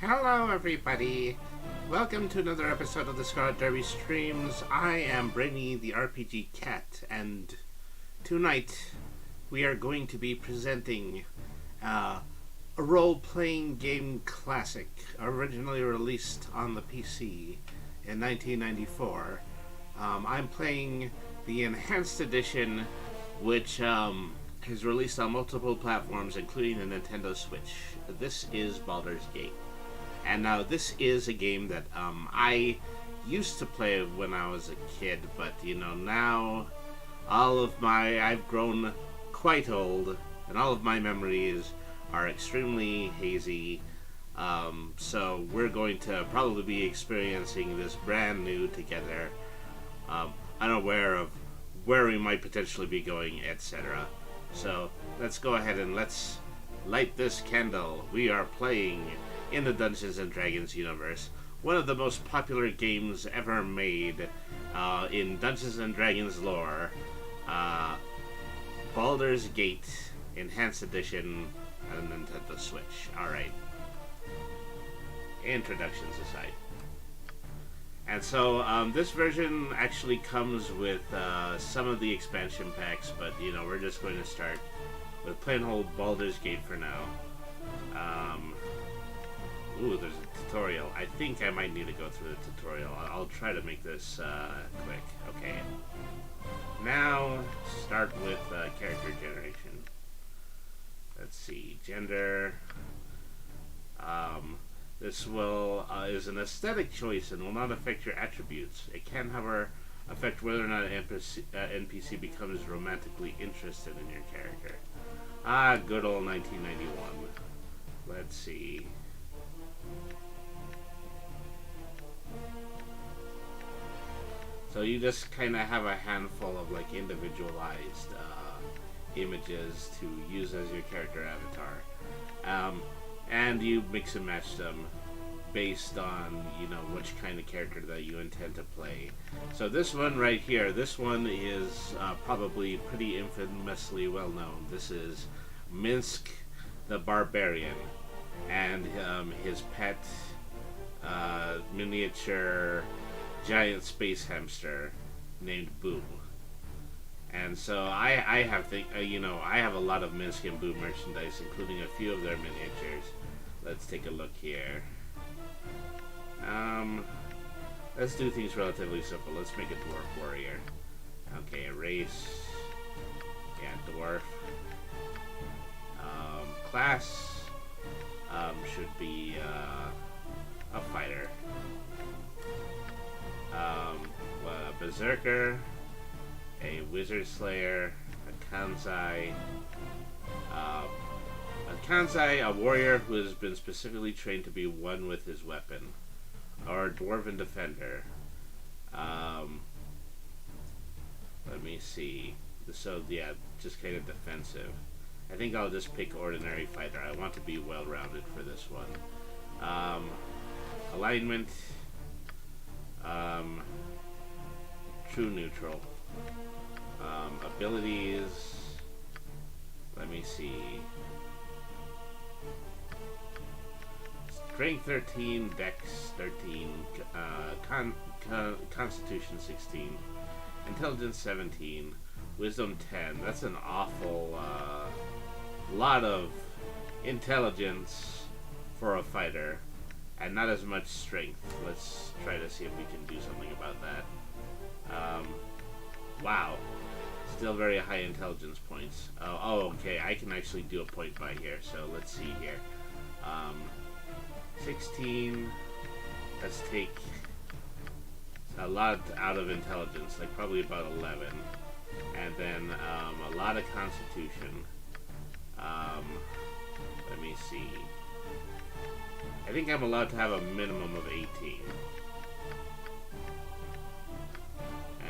Hello everybody! Welcome to another episode of the Scarlet Derby Streams. I am Brainy the RPG Cat, and tonight we are going to be presenting a role-playing game classic originally released on the PC in 1994. I'm playing the Enhanced Edition, which is released on multiple platforms, including the Nintendo Switch. This is Baldur's Gate. And now this is a game that I used to play when I was a kid, but now I've grown quite old, and all of my memories are extremely hazy. So we're going to probably be experiencing this brand new together, unaware of where we might potentially be going, etc. So let's go ahead and let's light this candle. We are playing in the Dungeons and Dragons universe, one of the most popular games ever made in Dungeons and Dragons lore, Baldur's Gate Enhanced Edition on Nintendo Switch. Alright. Introductions aside. And so this version actually comes with some of the expansion packs, but we're just going to start with plain old Baldur's Gate for now. Ooh, there's a tutorial. I think I might need to go through the tutorial. I'll try to make this quick. Okay. Now, start with character generation. Let's see. Gender. This is an aesthetic choice and will not affect your attributes. It can, however, affect whether or not an NPC becomes romantically interested in your character. Good old 1991. Let's see. So you just kind of have a handful of individualized images to use as your character avatar, and you mix and match them based on which kind of character that you intend to play. So this one right here, this one is probably pretty infamously well known. This is Minsk the Barbarian, and his pet miniature giant space hamster named Boo. And so I have I have a lot of Minsk and Boo merchandise, including a few of their miniatures. Let's take a look here. Let's do things relatively simple. Let's make a Dwarf Warrior. Okay, a race. Yeah, dwarf. Class should be a fighter. A berserker, a wizard slayer, a kanzai, a warrior who has been specifically trained to be one with his weapon, or a dwarven defender. Let me see. So yeah, just kind of defensive. I think I'll just pick ordinary fighter. I want to be well-rounded for this one. Alignment. True neutral. Abilities. Let me see. Strength 13, Dex 13, Constitution 16, Intelligence 17, Wisdom 10. That's an awful lot of intelligence for a fighter, and not as much strength. Let's try to see if we can do something about that. Wow. Still very high intelligence points. Oh, okay. I can actually do a point by here. So let's see here. 16. Let's take a lot out of intelligence, like probably about 11. And then a lot of constitution. Let me see. I think I'm allowed to have a minimum of 18.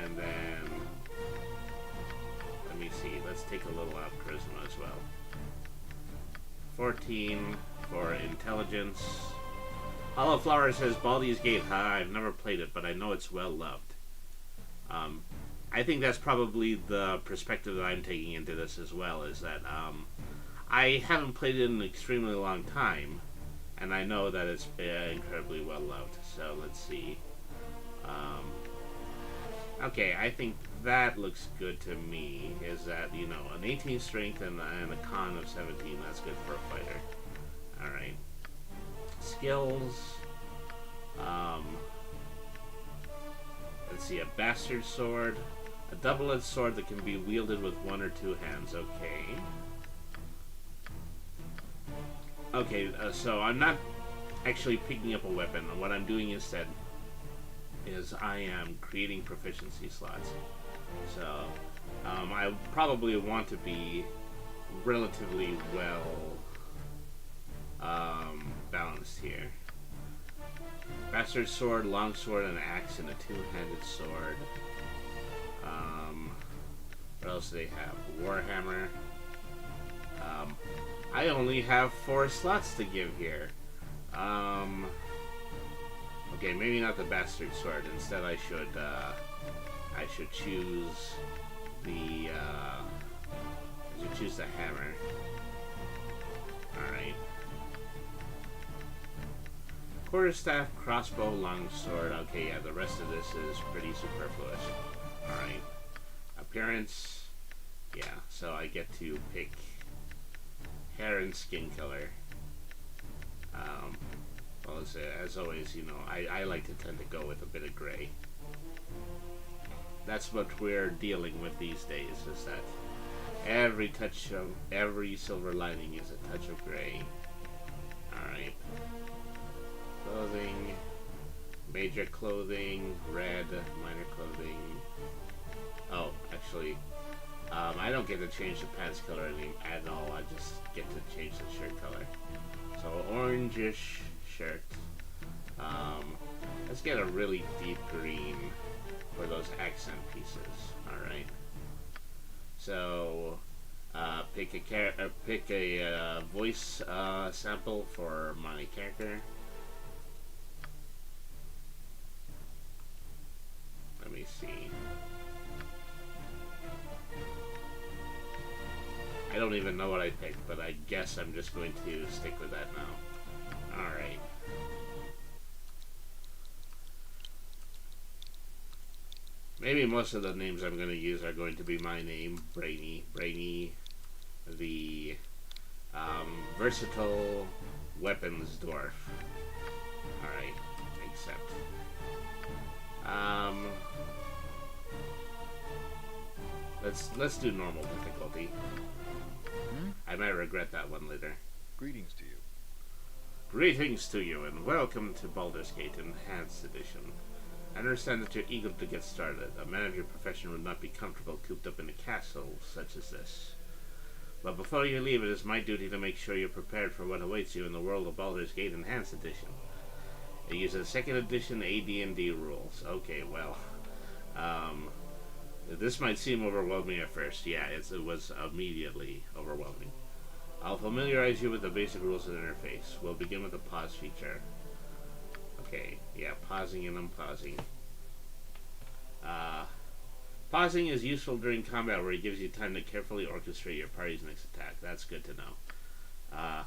And then, let me see, let's take a little out of charisma as well. 14 for intelligence. Hollow Flower says, Baldur's Gate, I've never played it, but I know it's well loved. I think that's probably the perspective that I'm taking into this as well, is that I haven't played it in an extremely long time, and I know that it's incredibly well loved. So let's see. Okay, I think that looks good to me. Is that, you know, an 18 strength and a con of 17? That's good for a fighter. All right. Skills. Let's see, a bastard sword, a double-edged sword that can be wielded with one or two hands. Okay. Okay, so I'm not actually picking up a weapon. What I'm doing instead is I am creating proficiency slots. So I probably want to be relatively well balanced here. Bastard sword, long sword, an axe, and a two-handed sword. What else do they have? Warhammer. I only have 4 slots to give here. Okay, maybe not the bastard sword. Instead, I should choose the hammer. All right. Quarterstaff, crossbow, longsword. Okay, yeah, the rest of this is pretty superfluous. Alright. Appearance. Yeah, so I get to pick hair and skin color. Well, as always, you know, I like to tend to go with a bit of gray. That's what we're dealing with these days, is that every silver lining is a touch of gray. Alright. Clothing, major clothing, red, minor clothing. Oh, actually, I don't get to change the pants color at all. I just get to change the shirt color. So orangish shirt. Let's get a really deep green for those accent pieces. All right. So pick a voice sample for my character. Let me see. I don't even know what I picked, but I guess I'm just going to stick with that now. Alright. Maybe most of the names I'm going to use are going to be my name, Brainy. Brainy, the versatile weapons dwarf. Alright, accept. Let's do normal difficulty. I might regret that one later. Greetings to you. Greetings to you, and welcome to Baldur's Gate Enhanced Edition. I understand that you're eager to get started. A man of your profession would not be comfortable cooped up in a castle such as this. But before you leave, it is my duty to make sure you're prepared for what awaits you in the world of Baldur's Gate Enhanced Edition. It uses 2nd edition AD&D rules. Okay, well, this might seem overwhelming at first. Yeah, it was immediately overwhelming. I'll familiarize you with the basic rules of the interface. We'll begin with the pause feature. Okay, yeah, pausing and unpausing. Pausing is useful during combat where it gives you time to carefully orchestrate your party's next attack. That's good to know.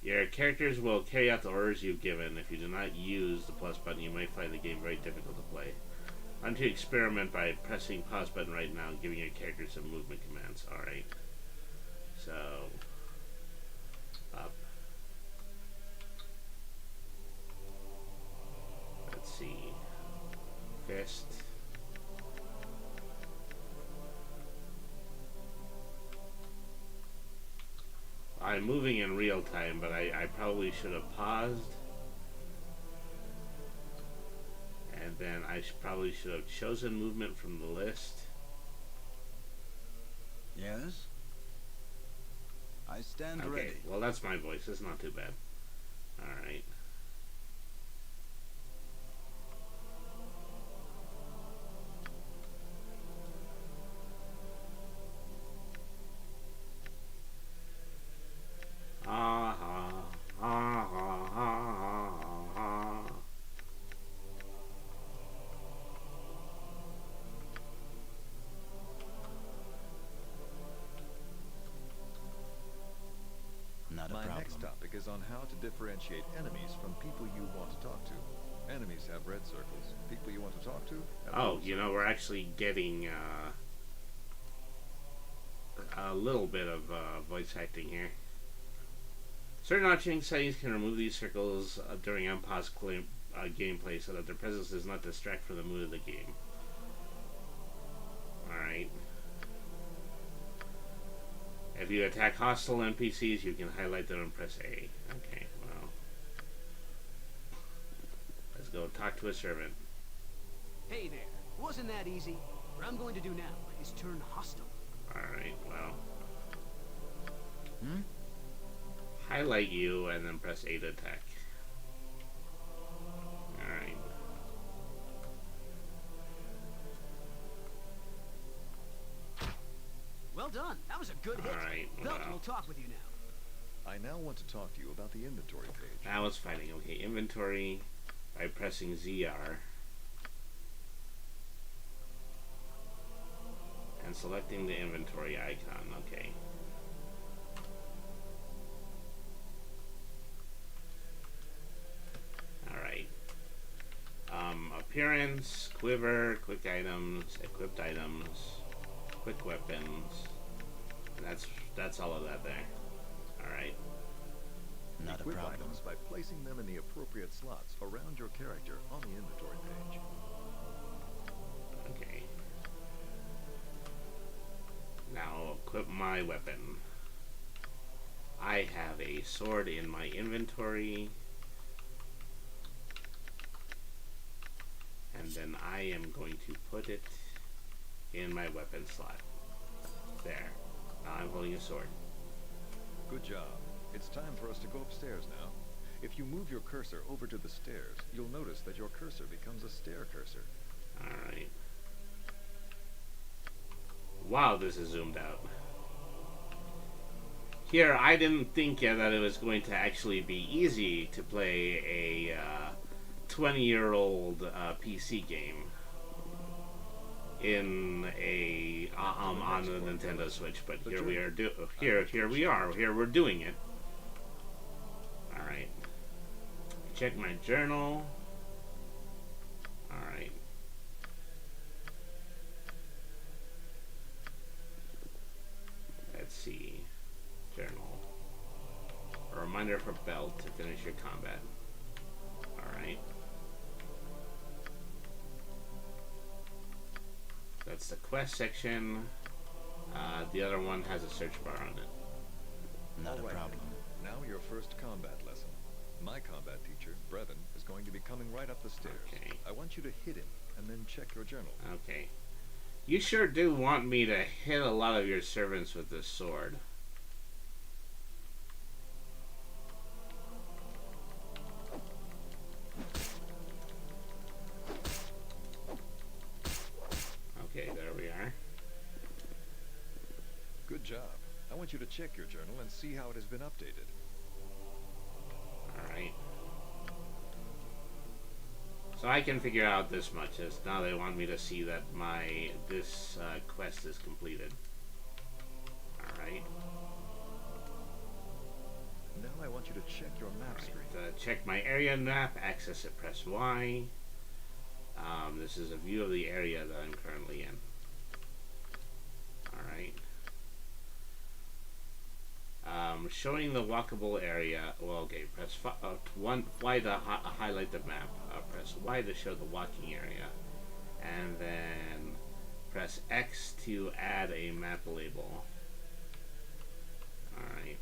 Your characters will carry out the orders you've given. If you do not use the plus button, you might find the game very difficult to play. I'm to experiment by pressing pause button right now and giving your characters some movement commands. Alright. So, up. Let's see. Fist. I'm moving in real time, but I probably should have paused. And then I probably should have chosen movement from the list. Yes? I stand Okay, ready. well that's my voice. It's not too bad. Alright. Not a My next topic is on how to differentiate enemies from people you want to talk to. Enemies have red circles. People you want to talk to have Oh, blue you know, we're actually getting a little bit of voice acting here. Certain option settings can remove these circles during unpaused gameplay so that their presence does not distract from the mood of the game. Alright. If you attack hostile NPCs, you can highlight them and press A. Okay, well. Let's go talk to a servant. Hey there. Wasn't that easy? What I'm going to do now is turn hostile. Alright, well. Highlight you and then press A to attack. Alright. Well done. That was a good hit. Alright, Baldur well. will talk with you now. I now want to talk to you about the inventory page. That was fighting. Okay, inventory by pressing ZR. And selecting the inventory icon. Okay. Alright. Appearance, quiver, quick items, equipped items, quick weapons. And that's all of that there. Alright. Not a Equip problem. items by placing them in the appropriate slots around your character on the inventory page. Okay. Now equip my weapon. I have a sword in my inventory. And then I am going to put it in my weapon slot. There. Now I'm holding a sword. Good job. It's time for us to go upstairs now. If you move your cursor over to the stairs, you'll notice that your cursor becomes a stair cursor. Alright. Wow, this is zoomed out. Here, I didn't think that it was going to actually be easy to play a 20-year-old PC game in a on the Nintendo Switch, but here we are. Here we are. Here we're doing it. All right. Check my journal. All right. Let's see. Journal. A reminder for belt to finish your combat. All right. That's the quest section. The other one has a search bar on it. Not a Alright, problem. Now your first combat lesson. My combat teacher, Brevin, is going to be coming right up the stairs. Okay. I want you to hit him and then check your journal. Okay. You sure do want me to hit a lot of your servants with this sword. Okay, there we are. Good job. I want you to check your journal and see how it has been updated. Alright. So I can figure out this much, as now they want me to see that this quest is completed. Alright. Now I want you to check your map screen. Check my area map, access it, press Y. This is a view of the area that I'm currently in. Alright. Showing the walkable area. Well, okay, press Y to highlight the map. Press Y to show the walking area. And then press X to add a map label. Alright.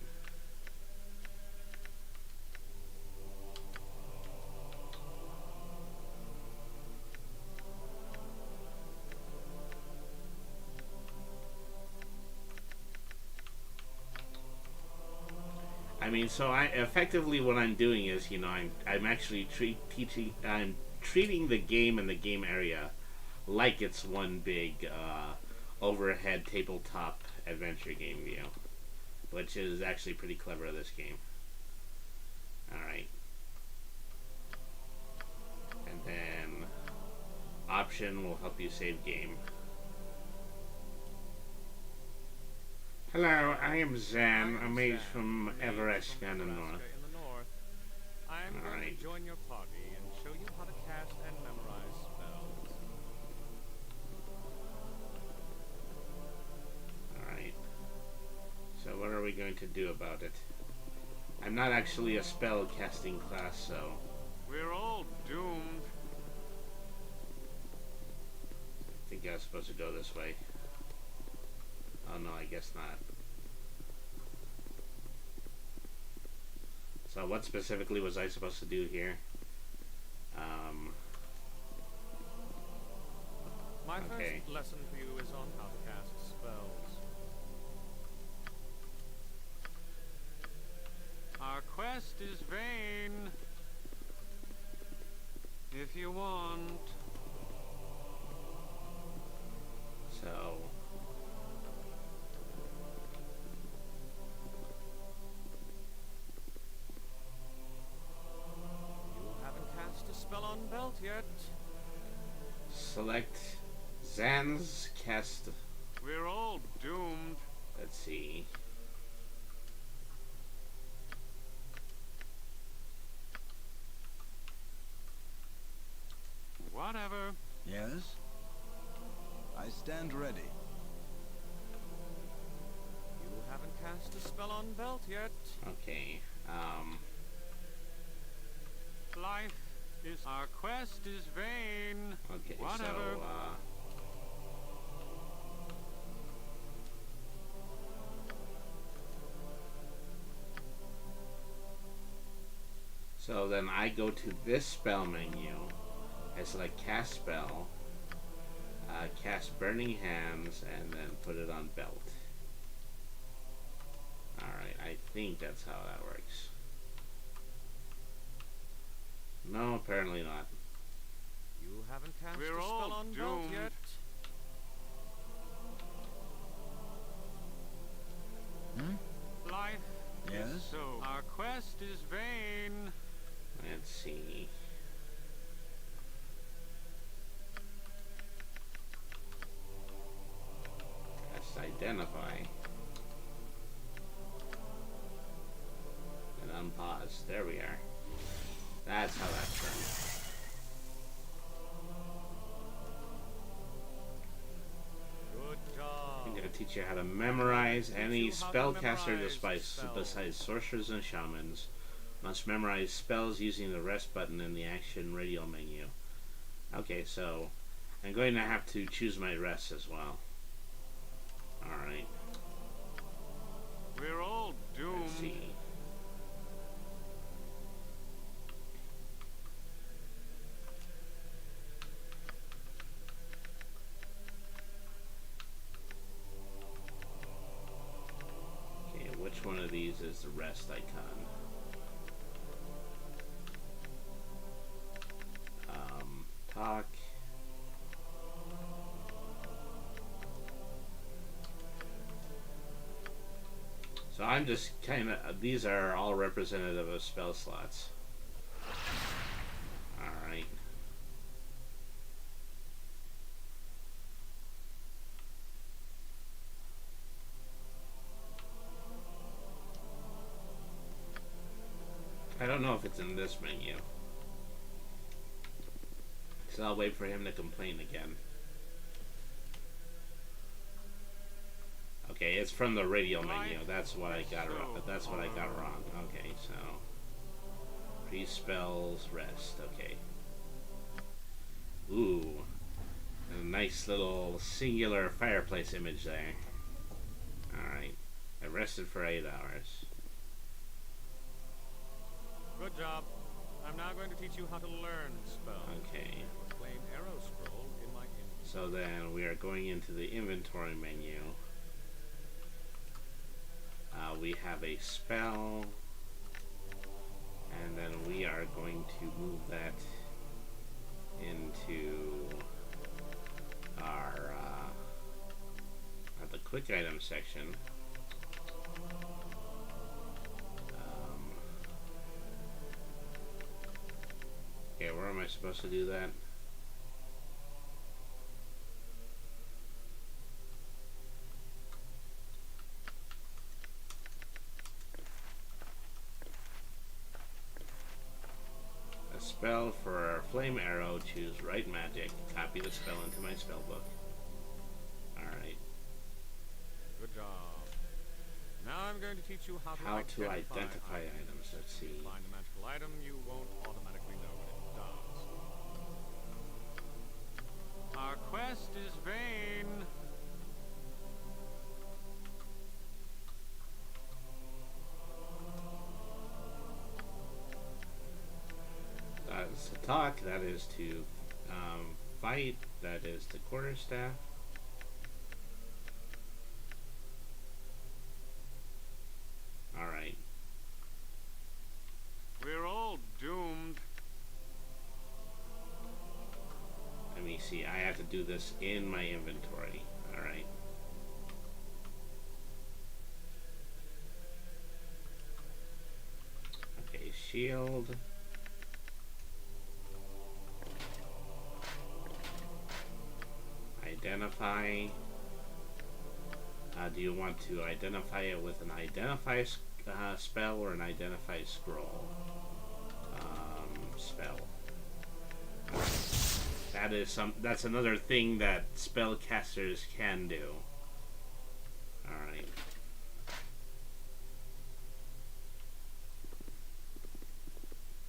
I mean, so effectively what I'm doing is, you know, I'm actually treating the game and the game area like it's one big overhead tabletop adventure game view, which is actually pretty clever, this game. Alright. And then option will help you save game. Hello, I am Zan, a mage from Everesca in the north. I'm going Alright. to join your party and show you how to cast and memorize spells. Alright. So what are we going to do about it? I'm not actually a spell casting class, so... We're all doomed. I think I was supposed to go this way. Oh no, I guess not. So what specifically was I supposed to do here? My Okay. first lesson for you is on how to cast spells. Our quest is vain. If you want. So... You haven't cast a spell on Belt yet. select Zan's cast... We're all doomed. Let's see... Whatever. Yes? I stand ready. You haven't cast a spell on Belt yet. Okay, Life is... Our quest is vain. okay, Whatever. so then I go to this spell menu, I select cast spell, cast burning hands, and then put it on belt. Alright, I think that's how that works. No, apparently not. You haven't cast We're a all spell on Belt doomed. yet. Life Yes? is so. Our quest is vain. Let's see. Cast identify. And unpause. There we are. That's how that's done. Good job. I'm gonna teach you how to memorize. Any you how to spellcaster memorize besides spells. sorcerers and shamans must memorize spells using the rest button in the action radial menu. Okay, so I'm going to have to choose my rest as well. Alright, We're all doomed. let's see. Okay, which one of these is the rest icon? Talk. So I'm just kind of, these are all representative of spell slots. Alright. I don't know if it's in this menu. So I'll wait for him to complain again. Okay, it's from the radial menu. That's what I got wrong. That's what I got wrong. Okay, so pre-spells rest. Okay. Ooh, a nice little singular fireplace image there. All right, I rested for 8 hours. Good job. I'm now going to teach you how to learn spells. Okay. Claim arrow scroll in my inventory. So then we are going into the inventory menu. We have a spell, and then we are going to move that into our the quick item section. Okay, where am I supposed to do that? spell for flame arrow, choose right magic, copy the spell into my spell book. Alright. Good job. Now I'm going to teach you how to identify items. Let's see. If you find a magical item, you won't automatically know what it does. Our quest is vain. That's to talk, that is to fight, that is to quarterstaff. Alright. We're all doomed. Let me see, I have to do this in my inventory. Alright. Okay, shield. Identify. Do you want to identify it with an identify spell or an identify scroll? Spell. That's another thing that spellcasters can do. Alright.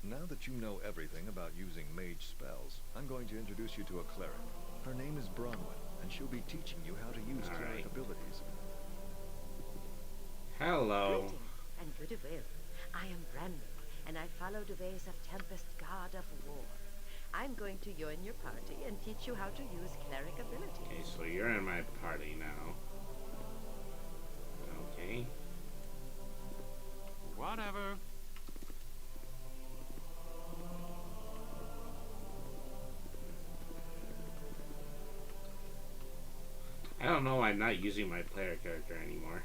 Now that you know everything about using mage spells, I'm going to introduce you to a cleric. Her name is Bronwyn, and she'll be teaching you how to use cleric abilities. Hello. Greetings and goodwill. I am Branwyn, and I follow the ways of Tempest, God of War. I'm going to join your party and teach you how to use cleric abilities. Okay, so you're in my party now. Okay. Whatever. I don't know why I'm not using my player character anymore.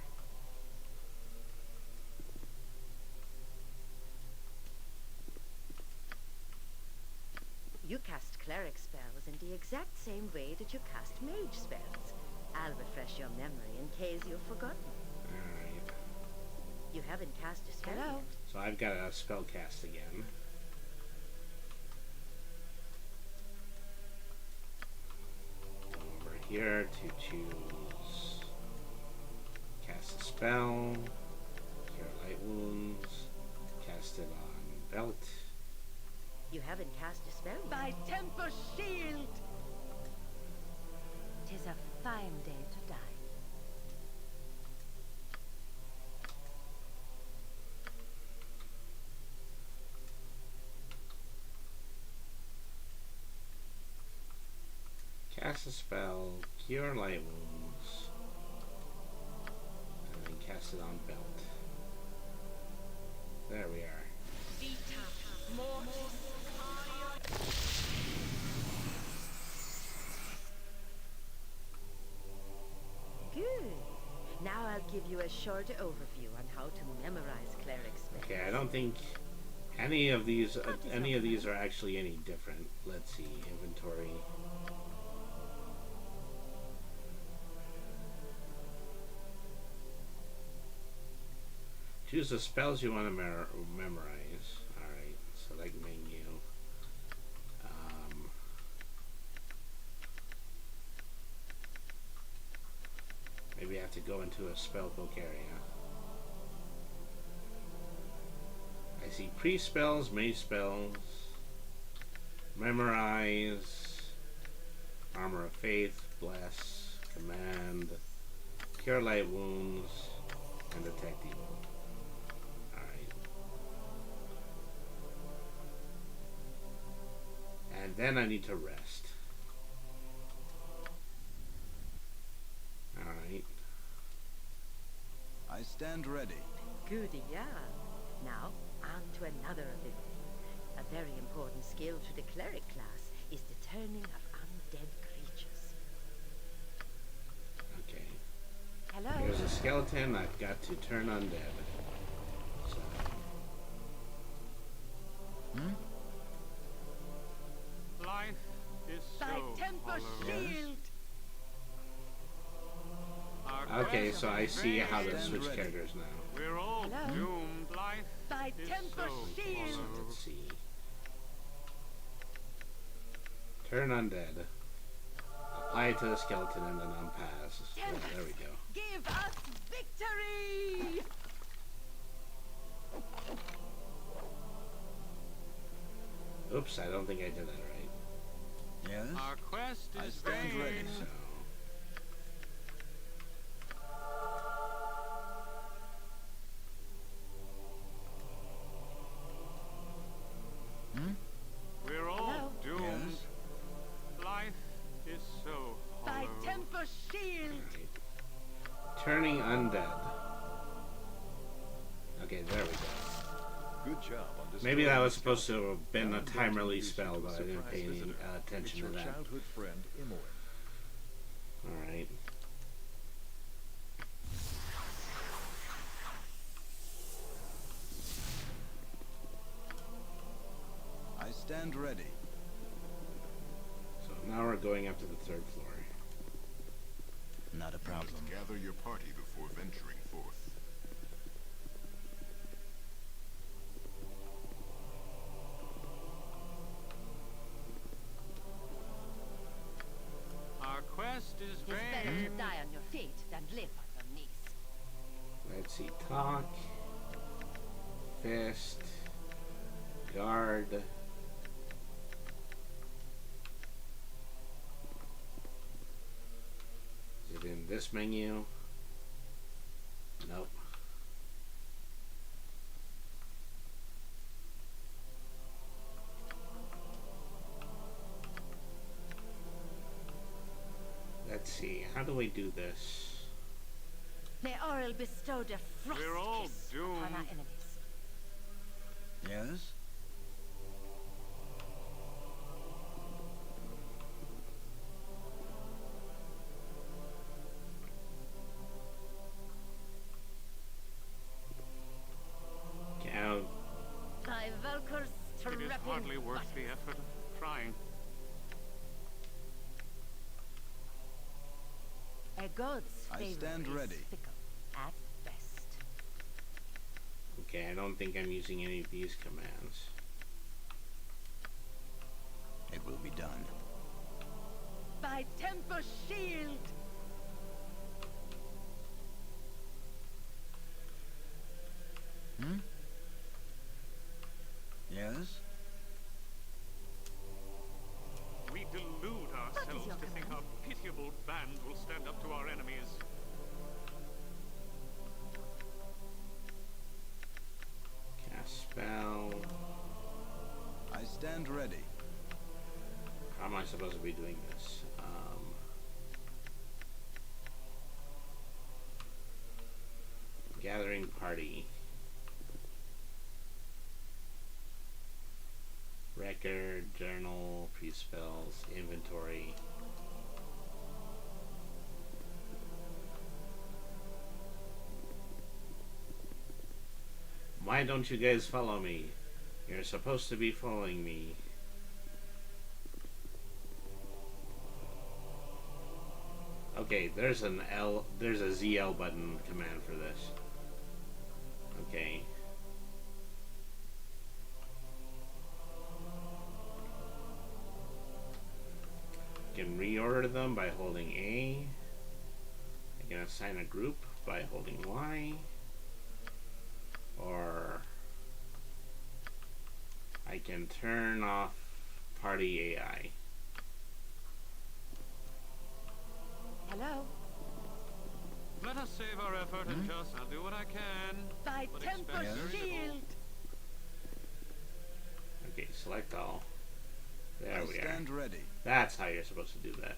You cast cleric spells in the exact same way that you cast mage spells. I'll refresh your memory in case you've forgotten. Alright. You haven't cast a spell yet. So I've got a spell cast again. Over here to choose cast a spell, cure light wounds, cast it on belt. You haven't cast a spell yet. By Tempest Shield! 'Tis a fine day to die. Cast a spell, cure light wounds, and then cast it on belt. There we are. Good. Now I'll give you a short overview on how to memorize cleric spells. Okay, I don't think any of these are actually any different. Let's see, inventory. Choose the spells you want to memorize. Alright, select menu. Maybe I have to go into a spell book area. I see pre-spells, mage spells, memorize, armor of faith, bless, command, cure light wounds, and detect evil. And then I need to rest. Alright. I stand ready. Goody, yeah. Now, on to another ability. A very important skill to the cleric class is the turning of undead creatures. Okay. Hello? Here's a skeleton. I've got to turn undead. So. Life is By so Tempest colorless. Shield! Our Okay, quest so I is see how to vain. switch ready. characters now. We're all Hello? doomed. Life By is Tempest so Shield! Let's see. Turn undead. Apply it to the skeleton and then unpass. Yeah, there we go. Give us victory! Oops, I don't think I did that right. Yes? Our quest I is stand vain. ready. So, We're all Hello? doomed. Yes? Life is so Thy hollow. temper shield! turning undead. Okay, there we go. Good job on this. Maybe that was supposed to have been Now a I'm going time to release introduce you spell, to a but I didn't surprise pay any visitor. attention It's to your that. childhood friend, Imoen. Alright. I stand ready. So now we're going up to the 3rd floor. Not a problem. Gather your party before venturing forth. Our quest is It's better to vain. die on your feet than live on your knees. Let's see. Talk. Fist. Guard. Is it in this menu? Nope. Let's see. How do we do this? May Auril bestow their frost We're all kiss doomed. upon our enemies. Yes? Count. Thy Valkyr's It is hardly worth the effort of trying. A god's I favor stand is ready. fickle at best. Okay, I don't think I'm using any of these commands. It will be done. Thy temper shield! Yes? We delude ourselves your to think our pitiable band will stand up to our enemies. Cast spell. I stand ready. How am I supposed to be doing this? Gathering party. Record, journal, pre-spells, inventory. Why don't you guys follow me? You're supposed to be following me. Okay, there's a ZL button command for this. Okay. Can reorder them by holding A. I can assign a group by holding Y. Or I can turn off party AI. Hello? Let us save our effort and just I'll do what I can. Thy But temper expect very little. shield! Okay, select all. There I we are. stand ready. That's how you're supposed to do that.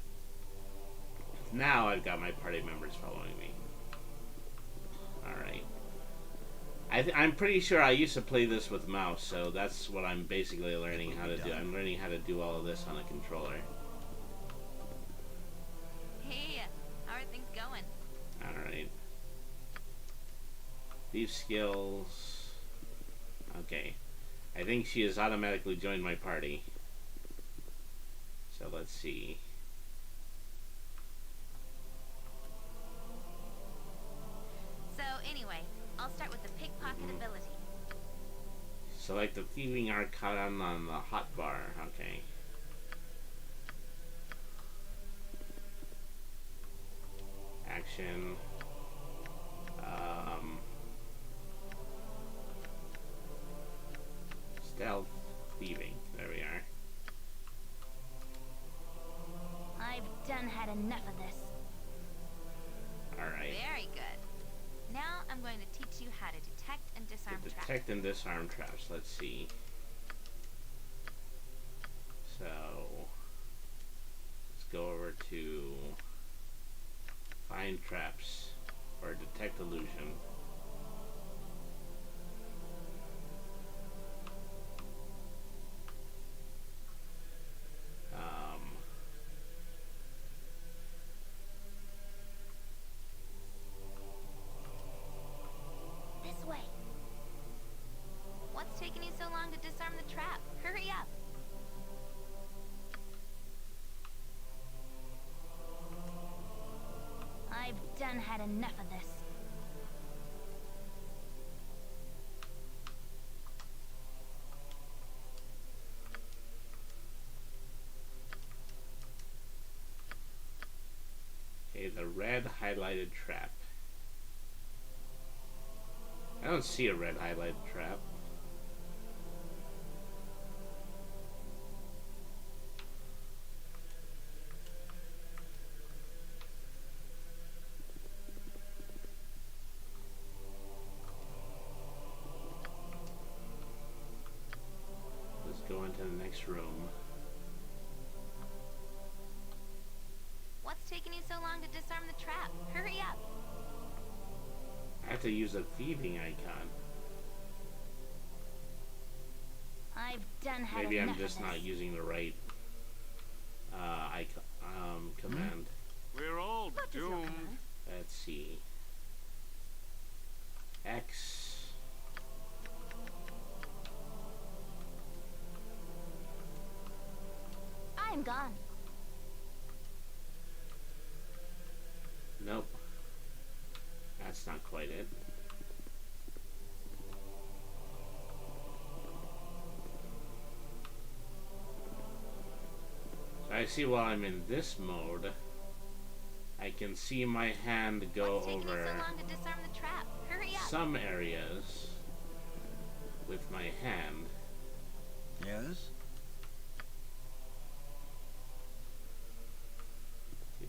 Now I've got my party members following me. Alright. I'm pretty sure I used to play this with mouse, so that's what I'm basically learning how to do. I'm learning how to do all of this on a controller. Hey, how are things going? Alright. These skills. Okay. I think she has automatically joined my party. So let's see. So anyway, I'll start with the pickpocket ability. Select the thieving arcana on the hotbar. Okay. detection. Stealth, thieving. There we are. I've done had enough of this. Alright. Very good. Now I'm going to teach you how to detect and disarm traps. Detect and disarm traps. Let's see. So, let's go over to find traps or detect illusion. This way. What's taking you so long to disarm the trap? Hurry up. I've done had enough of this. Okay, the red highlighted trap. I don't see a red highlighted trap. Let's go into the next room. What's taking you so long to disarm the trap? Hurry up. I have to use a thieving icon. I've done had Maybe enough I'm just of not this. using the right command. We're all What is your doomed. command? Let's see. X. I'm gone. Nope. That's not quite it. So I see while I'm in this mode, I can see my hand go What's taking you over so long to disarm the trap? Hurry up. some areas with my hand. Yes?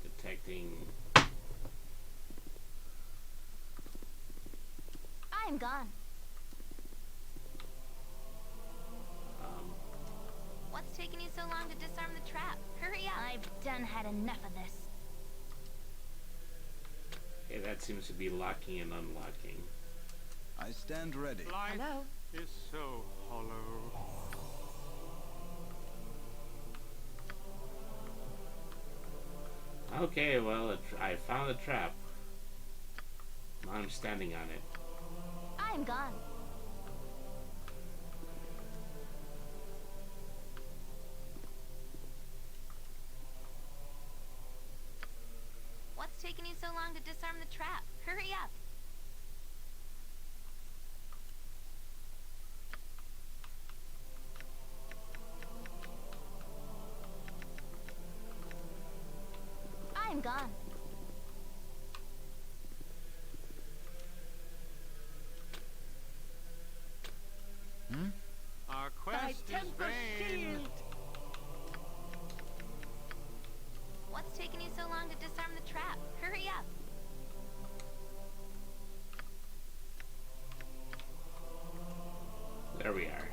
Detecting. I'm gone. What's taking you so long to disarm the trap? Hurry up. I've done had enough of this. Okay, that seems to be locking and unlocking. I stand ready. Life Hello? is so hollow. Okay, well, I found a trap. Now I'm standing on it. I'm gone. What's taking you so long to disarm the trap? Hurry up. I'm gone. Our Thy quest is temper vain. shield. What's taking you so long to disarm the trap? Hurry up. There we are.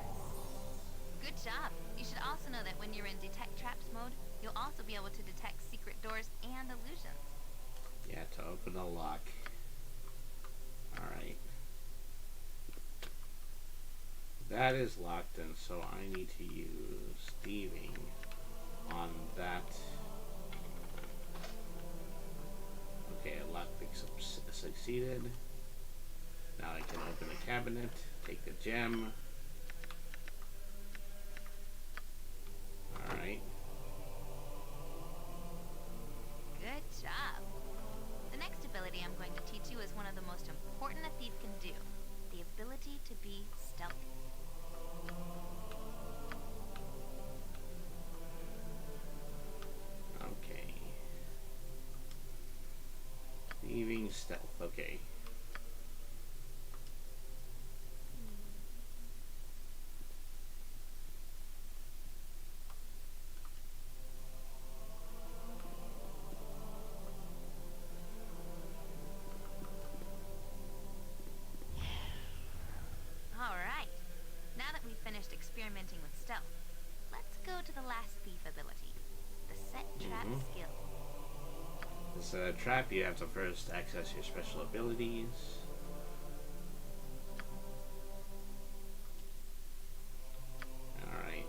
Good job. You should also know that when you're in detect traps mode, you'll also be able to detect secret doors and illusions. Yeah, to open a lock. Alright. That is locked, and so I need to use thieving on that. Okay, a lockpick succeeded. Now I can open the cabinet, take the gem. Alright. Good job. The next ability I'm going to teach you is one of the most important a thief can do. The ability to be stealthy. Okay. Thieving stealth, okay. Alright. Now that we've finished experimenting with stealth, let's go to the last thief ability. The set trap skill. This trap, you have to first access your special abilities. Alright.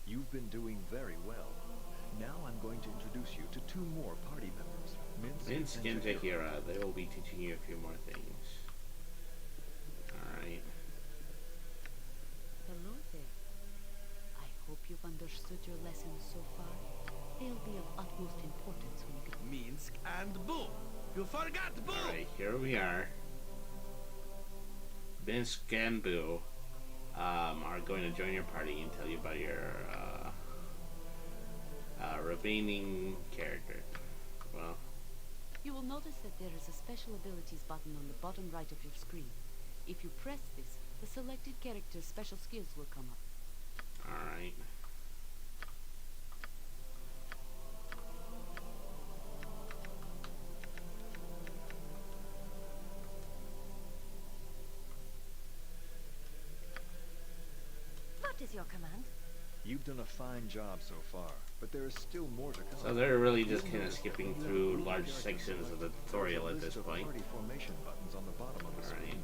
You've been doing very well. Now I'm going to introduce you to 2 more party members, Minsk and Jahira. They will be teaching you a few more things. Alright. Hello there. I hope you've understood your lessons so far. They'll be of utmost importance when you get... Minsk and Boo. You forgot Boo. Alright, here we are. Minsk and Boo are going to join your party and tell you about your remaining character. Well, You will notice that there is a special abilities button on the bottom right of your screen. If you press this, the selected character's special skills will come up. alright. What is your command? You've done a fine job so far, but there is still more to come. So they're really just kind of skipping through large sections of the tutorial at this point. Party formation buttons on the bottom of the Alright. screen.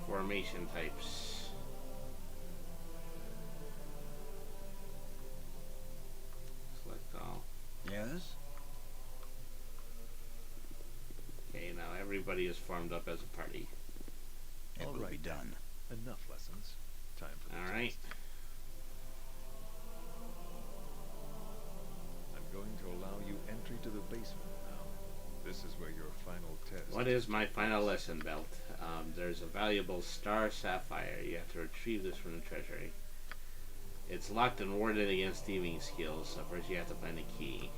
Formation types. Select all. Yes? Okay, now everybody is formed up as a party. It All will right. be done. Enough lessons. Time for the Alright. test. I'm going to allow you entry to the basement now. This is where your final test. What is my final lesson, Belt? There's a valuable star sapphire. You have to retrieve this from the treasury. It's locked and warded against thieving skills, so first you have to find a key.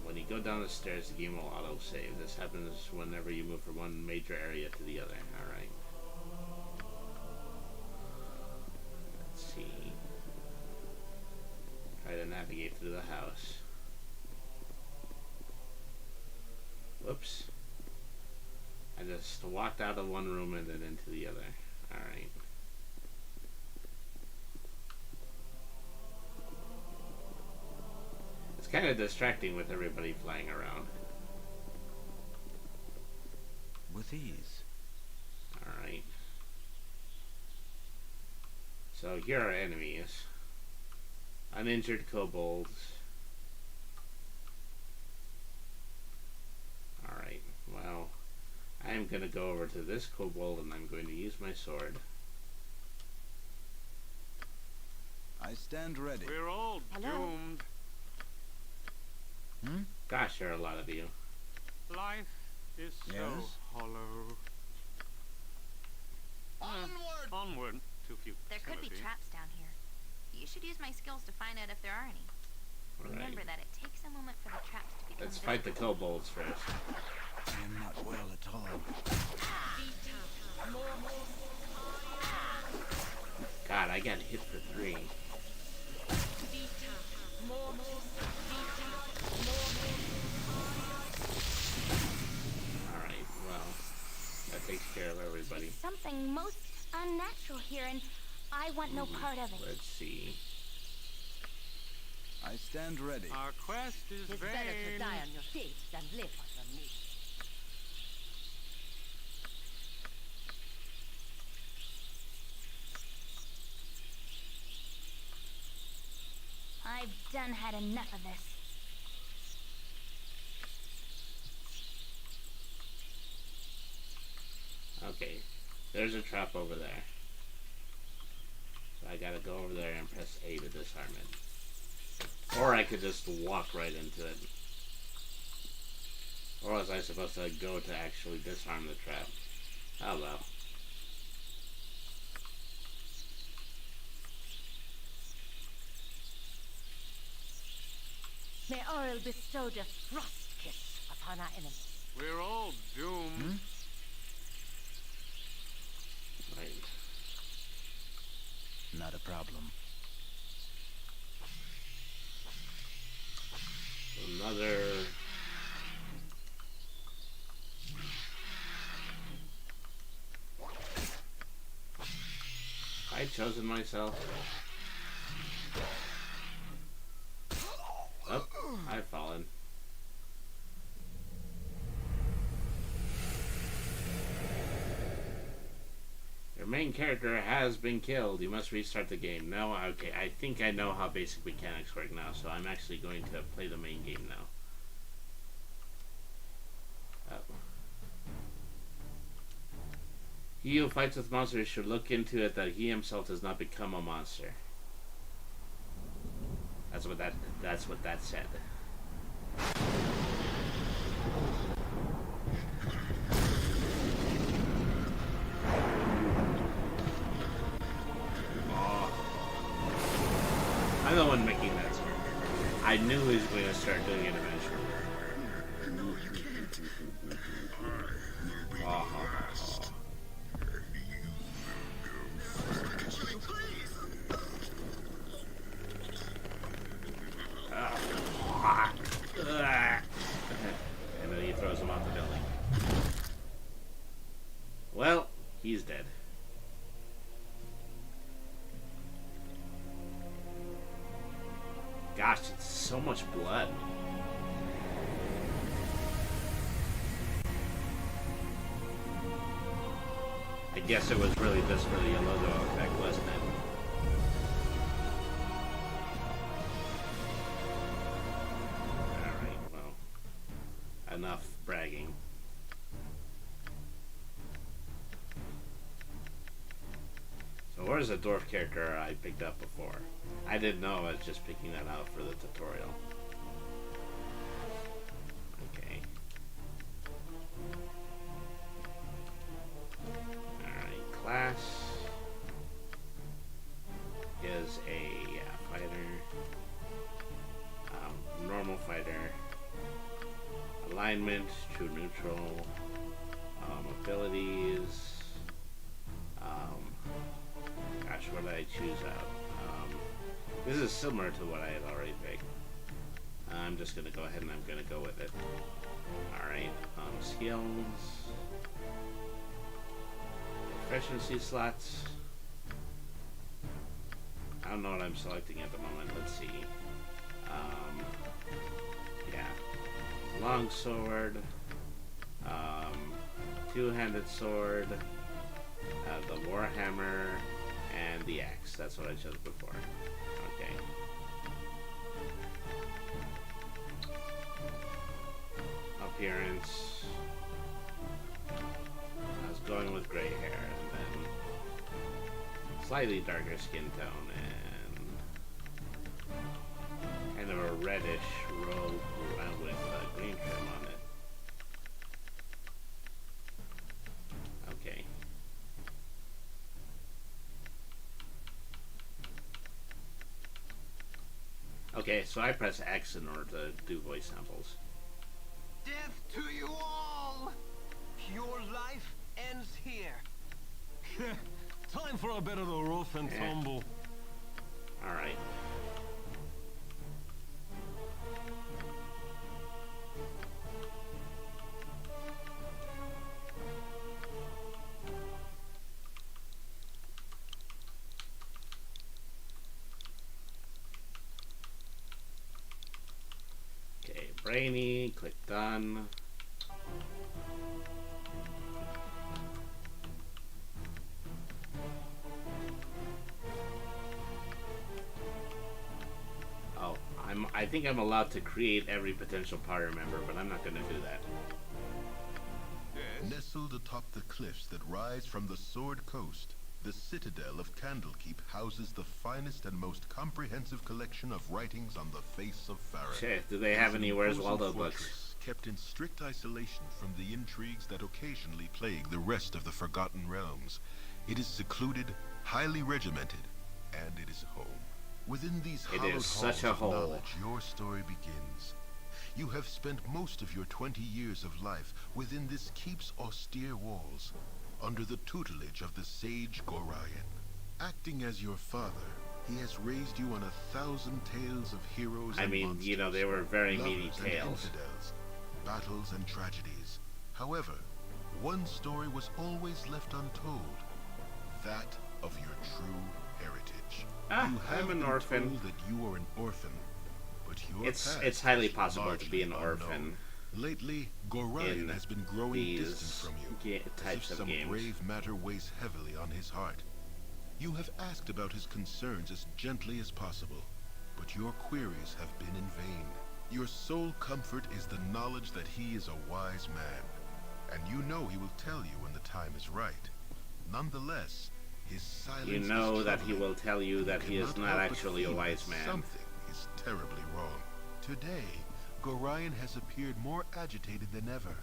When you go down the stairs, the game will auto-save. This happens whenever you move from one major area to the other. Alright. Let's see. Try to navigate through the house. Whoops. I just walked out of one room and then into the other. Alright. It's kind of distracting with everybody flying around. With ease. Alright. So here are enemies. Uninjured kobolds. Alright, well, I'm gonna go over to this kobold and I'm going to use my sword. I stand ready. We're all Hello? doomed. Gosh, there are a lot of you. Life is so Yes? hollow. Onward! Onward. Too few. There could be facility. traps down here. You should use my skills to find out if there are any. Remember Alright, that it takes a moment for the traps to become let's fight the visible. kobolds first. I am not well at all. God, I got hit for 3. Alright, well, that takes care of everybody. Something most unnatural here, and I want no part of it. Let's see. I stand ready. Our quest is It's vain. better to die on your feet than live on your knees. I've done had enough of this. Okay, there's a trap over there. gotta go over there and press A to disarm it. Or I could just walk right into it. Or was I supposed to go to actually disarm the trap? Oh well. May Auril bestow the frost kiss upon our enemies. We're all doomed. Right. Not a problem. Another... I've chosen myself. Oh, I've fallen. Your main character has been killed. You must restart the game. No? Okay, I think I know how basic mechanics work now, so I'm actually going to play the main game now. Oh. He who fights with monsters should look into it that he himself does not become a monster. That's what that said. I'm the one making that sound. I knew he was going to start doing it eventually. And then he throws him off the building. Well, he's dead. Gosh, it's so much blood. I guess it was really just for the logo effect, wasn't it? Alright, well, enough bragging. So where's the dwarf character I picked up before? I didn't know, I was just picking that out for the tutorial. Okay. Alright, class is a fighter. Normal fighter. Alignment, true neutral. Abilities. Gosh, what did I choose out? This is similar to what I had already picked. I'm just going to go ahead and I'm going to go with it. Alright, skills. Proficiency slots. I don't know what I'm selecting at the moment. Let's see. Yeah. Longsword. Two-handed sword. The warhammer. And the axe. That's what I chose before. Okay. Appearance. I was going with gray hair, and then slightly darker skin tone, and kind of a reddish robe with green trim on it. Okay. Okay, so I press X in order to do voice samples. Death to you all! Your life ends here. Time for a bit of the rough and tumble. Alright. Okay, brainy, click done. I think I'm allowed to create every potential party member, but I'm not going to do that. Nestled atop the cliffs that rise from the Sword Coast The Citadel of Candlekeep houses the finest and most comprehensive collection of writings on the face of Faerun. Shit, do they have any Where's Waldo books? Fortress, kept in strict isolation from the intrigues that occasionally plague the rest of the Forgotten Realms. It is secluded, highly regimented, and it is home. Within these hallowed halls of knowledge, your story begins. You have spent most of your 20 years of life within this keep's austere walls, under the tutelage of the sage Gorion. Acting as your father, he has raised you on 1,000 tales of heroes and monsters, you know, they were very meaty lovers and tales. infidels, battles and tragedies. However, one story was always left untold, that of your true heritage. You have I'm an been orphan. told that you are an orphan, but your It's past highly is possible to be an largely orphan. unknown. Lately, Gorion has been growing distant from you, types as if of some games. grave matter weighs heavily on his heart. You have asked about his concerns as gently as possible, but your queries have been in vain. Your sole comfort is the knowledge that he is a wise man, and you know he will tell you when the time is right. Nonetheless, his silence You know is that he troubling. will tell you that he is cannot not help but actually a feel wise that man. Something is terribly wrong. Today, Gorion has appeared more agitated than ever,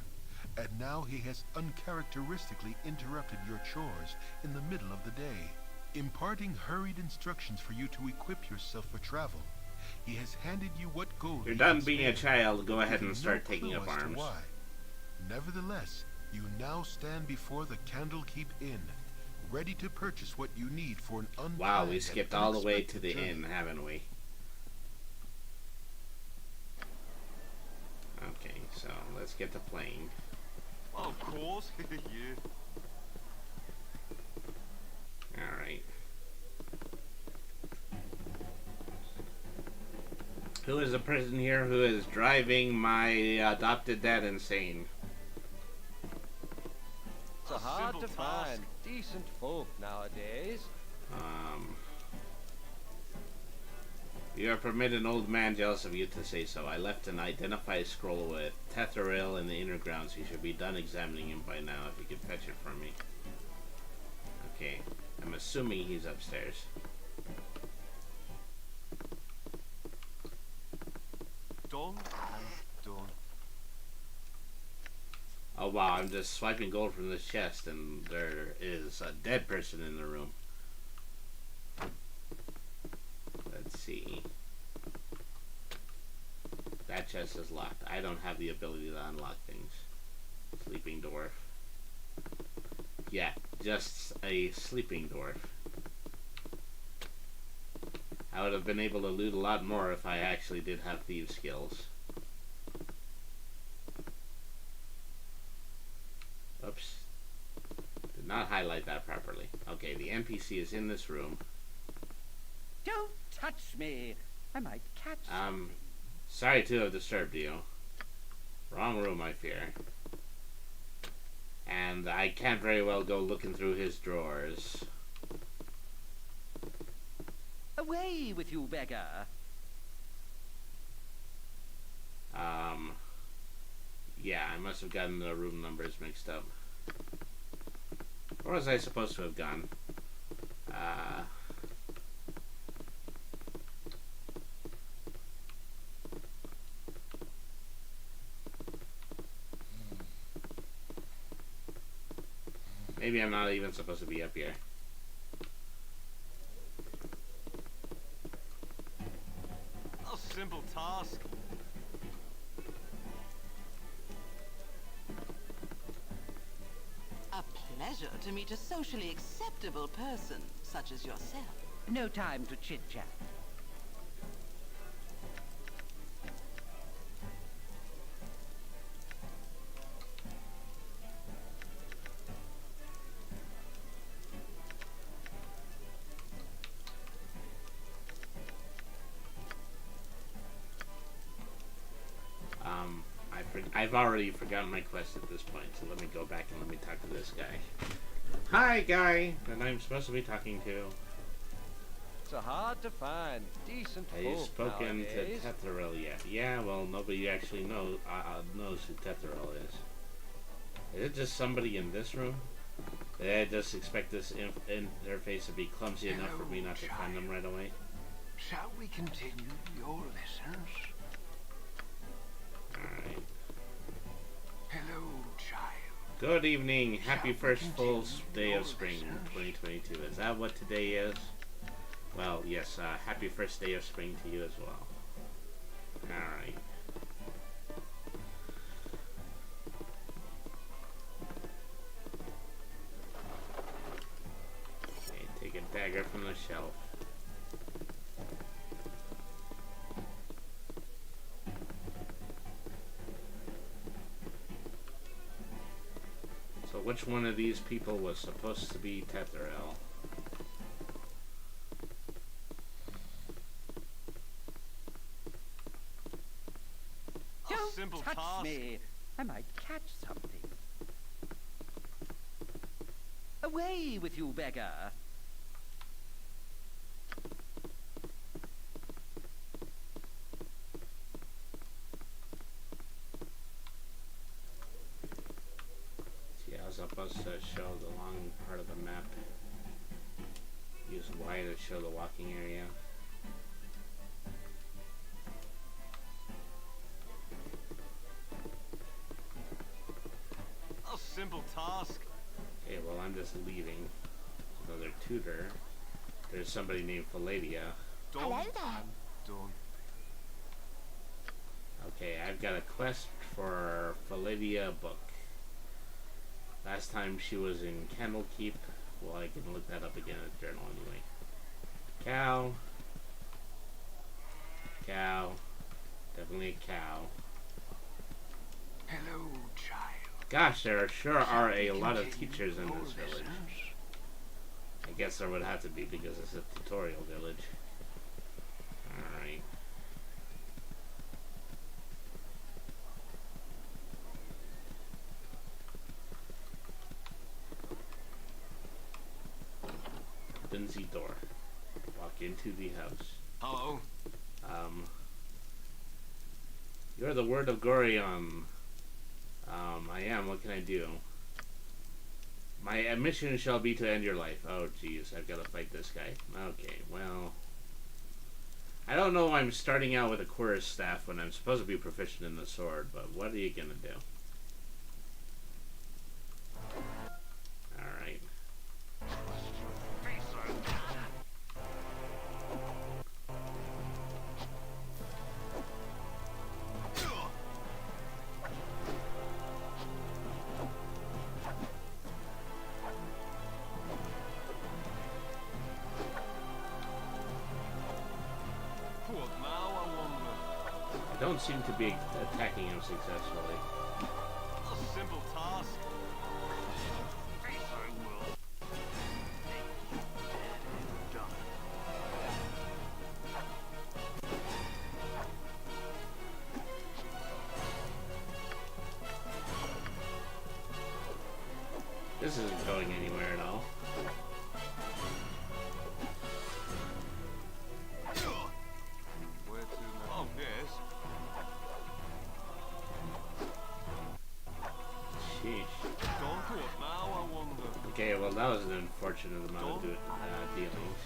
and now he has uncharacteristically interrupted your chores in the middle of the day, imparting hurried instructions for you to equip yourself for travel. He has handed you what gold You're he done can being a spare, child, go ahead with and no start taking clue up as to arms. why. Nevertheless, you now stand before the Candlekeep Inn, ready to purchase what you need for an unplanned Wow, we and skipped all the way to unexpected the journey. inn, haven't we? Okay, so let's get to playing. Of course, yeah. Alright. Who is the person here who is driving my adopted dad insane? It's hard to find decent folk nowadays. You have permitted an old man jealous of you to say so. I left an identify scroll with Tetheril in the inner grounds. He should be done examining him by now if you could fetch it for me. Okay, I'm assuming he's upstairs. Done and done. Oh wow, I'm just swiping gold from this chest and there is a dead person in the room. Let's see. That chest is locked. I don't have the ability to unlock things. Sleeping dwarf. Yeah, just a sleeping dwarf. I would have been able to loot a lot more if I actually did have thieves skills. Oops. Did not highlight that properly. Okay, the NPC is in this room. Don't touch me. I might catch something. Sorry to have disturbed you. Wrong room, I fear. And I can't very well go looking through his drawers. Away with you, beggar. Yeah, I must have gotten the room numbers mixed up. Where was I supposed to have gone? Maybe I'm not even supposed to be up here. A simple task. A pleasure to meet a socially acceptable person such as yourself. No time to chit-chat. I've already forgotten my quest at this point, so let me go back and let me talk to this guy. Hi, guy that I'm supposed to be talking to. It's hard to find decent Have you folk spoken nowadays. to Tetheril yet? Yeah, well, nobody actually knows who Tetheril is. Is it just somebody in this room? I just expect this interface to be clumsy enough for me not to find them right away. Shall we continue your lessons? Alright. Hello, child. Good evening. Happy first full day of spring 2022. Is that what today is? Well, yes, happy first day of spring to you as well. Alright. Okay, take a dagger from the shelf. So which one of these people was supposed to be Tetherel? Don't touch me! I might catch something. Away with you, beggar! See, I was supposed to show the long part of the map. Use Y to show the walking area. A simple task. Okay, well, I'm just leaving. Another tutor. There's somebody named Phalladia. Hello there. Done. Okay, I've got a quest for Phalladia book. Last time she was in Candlekeep. Well, I can look that up again in the journal anyway. Cow. Cow. Definitely a cow. Hello, child. Gosh, there sure are a lot of teachers in this village. I guess there would have to be because it's a tutorial village. Alright. Dingy door. Walk into the house. Hello. You're the word of Gorion. I am. What can I do? My mission shall be to end your life. Oh, jeez. I've got to fight this guy. Okay, well... I don't know why I'm starting out with a quarter staff when I'm supposed to be proficient in the sword, but what are you gonna do? Alright. I don't seem to be attacking him successfully. A simple task. This isn't going anywhere at all. Oh, yes. Sheesh. Don't do it now, I wonder. Okay, well that was an unfortunate amount of dealings.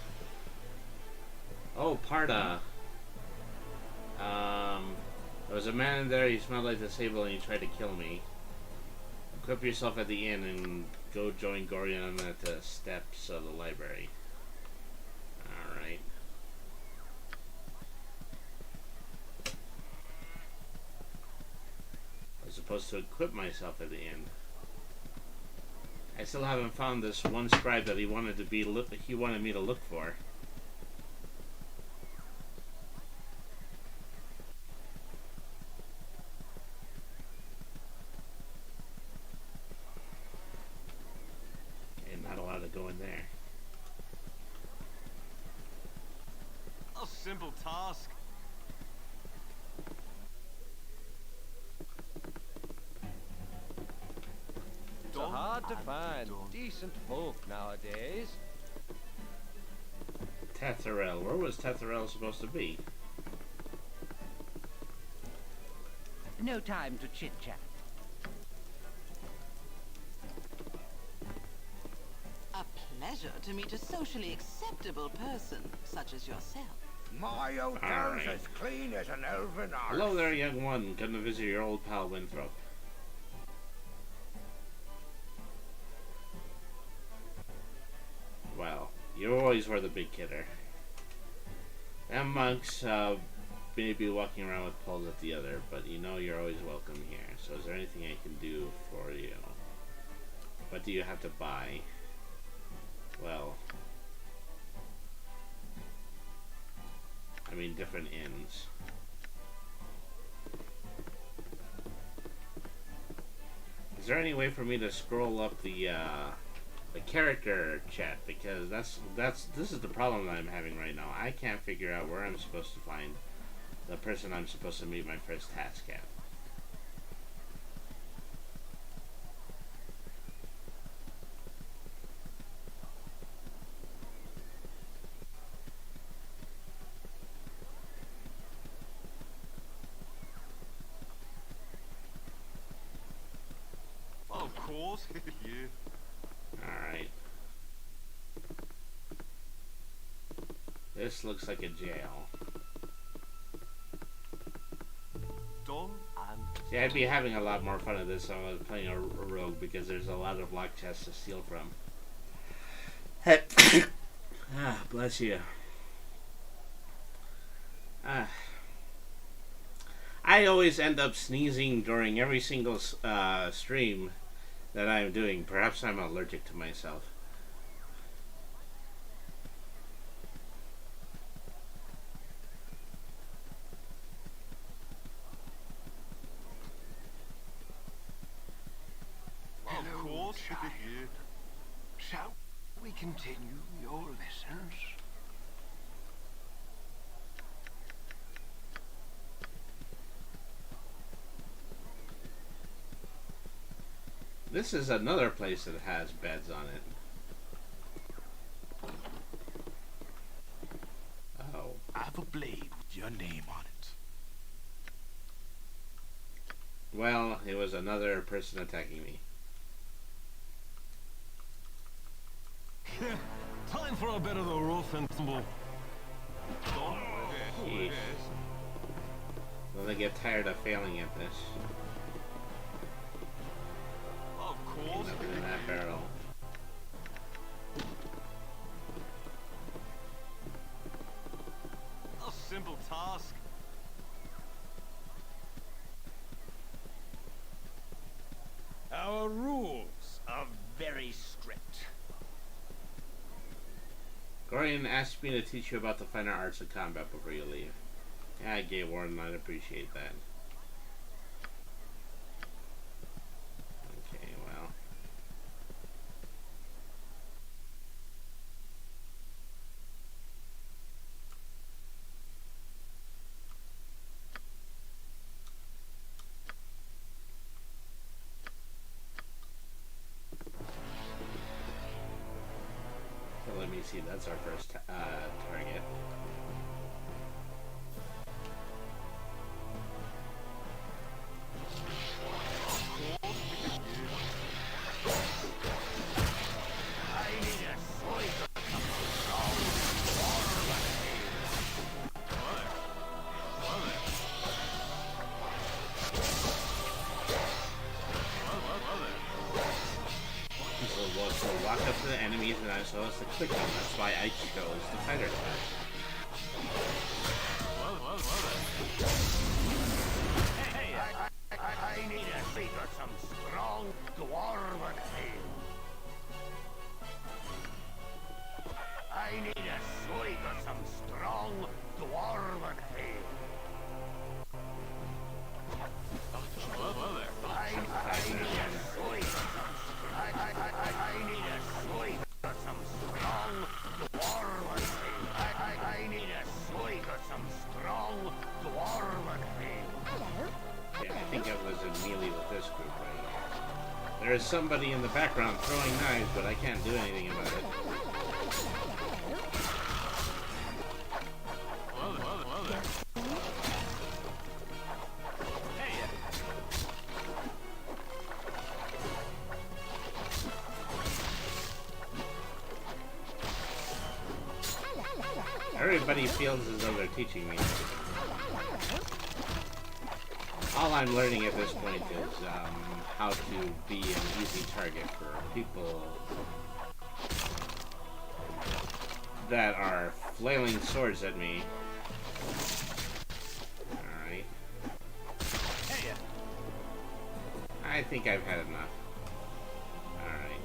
Oh, Parda. There was a man in there, he smelled like the sable and he tried to kill me. Equip yourself at the inn and go join Gorion at the steps of the library. Alright. I was supposed to equip myself at the inn. I still haven't found this one scribe that he wanted me to look for. Okay, not allowed to go in there. A simple task. So hard to find decent folk nowadays. Tetherel. Where was Tetherel supposed to be? No time to chit-chat. pleasure to meet a socially acceptable person such as yourself. My outdoors as clean as an elven arse. Hello there, young one. Come to visit your old pal Winthrop. Well, you always were the big kidder. And monks may be walking around with poles at the other, but you know you're always welcome here. So is there anything I can do for you? What do you have to buy? Well, I mean different inns. Is there any way for me to scroll up the character chat, because this is the problem that I'm having right now. I can't figure out where I'm supposed to find the person I'm supposed to meet my first task at. Of course, yeah. Alright. This looks like a jail. Done and... See, I'd be having a lot more fun of this if I was playing a rogue, because there's a lot of lock chests to steal from. Ah, bless you. I always end up sneezing during every single stream that I'm doing. Perhaps I'm allergic to myself. Hello, child. Shall we continue your lessons? This is another place that has beds on it. Oh. I have a blade with your name on it. Well, it was another person attacking me. Time for a bit of the rough and tumble. Jeez. Will they get tired of failing at this? Of course. Nothing in that barrel. A simple task. Our rules are very strict. Gorian asked me to teach you about the finer arts of combat before you leave. Yeah, Gay Warden, I'd appreciate that. Okay, well. So let me see, that's our first target. So walk up to the enemies and I'm supposed to click them. That's why I chose the fighter class. Hey, I need a seat or some strong dwarven ale. I need a swig or some strong dwarven ale. I need a swig or some. I need a swig or some strong dwarven ale. I need a swig or some strong dwarven ale. Yeah, I think I was in melee with this group right here. There is somebody in the background throwing knives, but I can't do anything about it. Everybody feels as though they're teaching me. All I'm learning at this point is how to be an easy target for people that are flailing swords at me. Alright. I think I've had enough. Alright.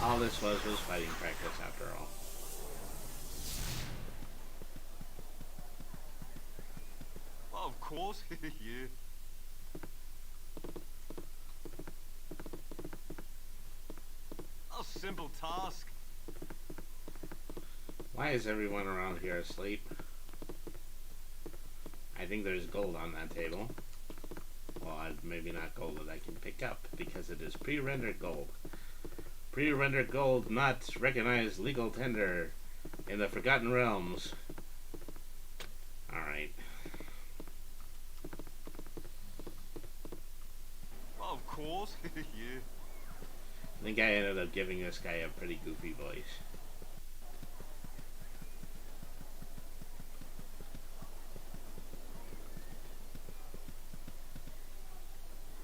All this was fighting practice after all. Of course, yeah. A simple task. Why is everyone around here asleep? I think there's gold on that table. Well, maybe not gold that I can pick up, because it is pre-rendered gold. Pre-rendered gold not recognized legal tender in the Forgotten Realms. Alright. Of course, yeah. I think I ended up giving this guy a pretty goofy voice.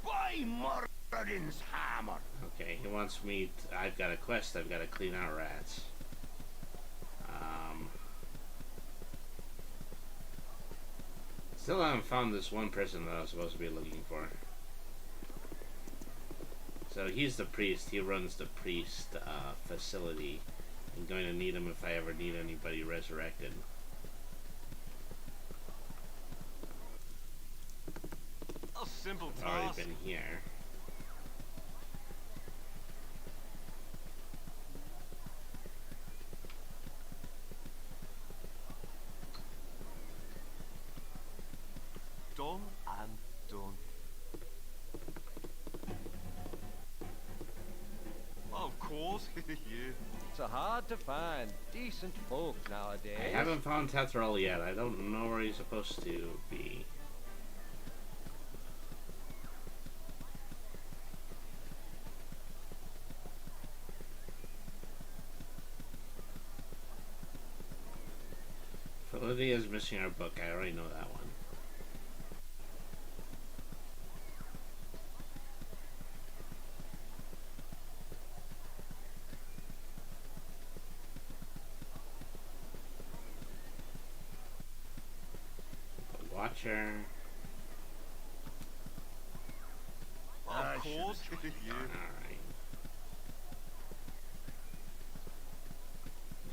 By Moradin's hammer! Okay, he wants me to, I've got a quest, I've got to clean out rats. Still haven't found this one person that I was supposed to be looking for. So he's the priest, he runs the priest facility. I'm going to need him if I ever need anybody resurrected. A simple task. Already been here. Done and done. Of course, yeah. It's hard to find decent folk nowadays. I haven't found Tethrall yet. I don't know where he's supposed to be. Lydia is missing our book. I already know that one. The Watcher. Of course, yeah. Alright.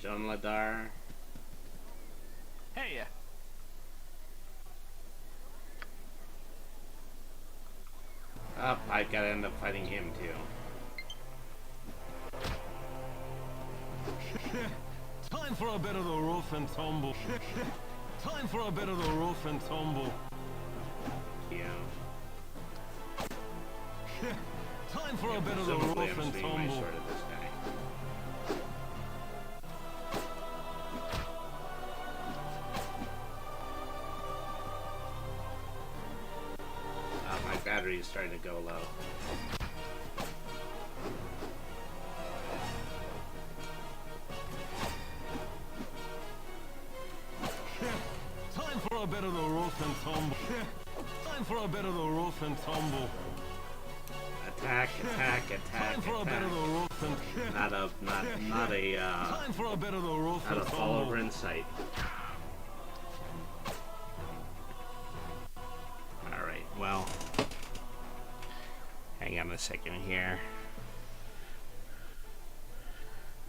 John Ladar. Hey, Up, I gotta end up fighting him too. Time for a bit of the rough and tumble. Time for a bit of the rough and tumble. Yeah. Time for a bit of the rough and tumble. My battery is starting to go low. Time for a bit of the rough and tumble. Time for a bit of the rough and tumble. Attack, attack, attack, Time for a bit of the rough and not a time for a bit of the rough not and a fall over in sight. Alright, well, hang on a second here.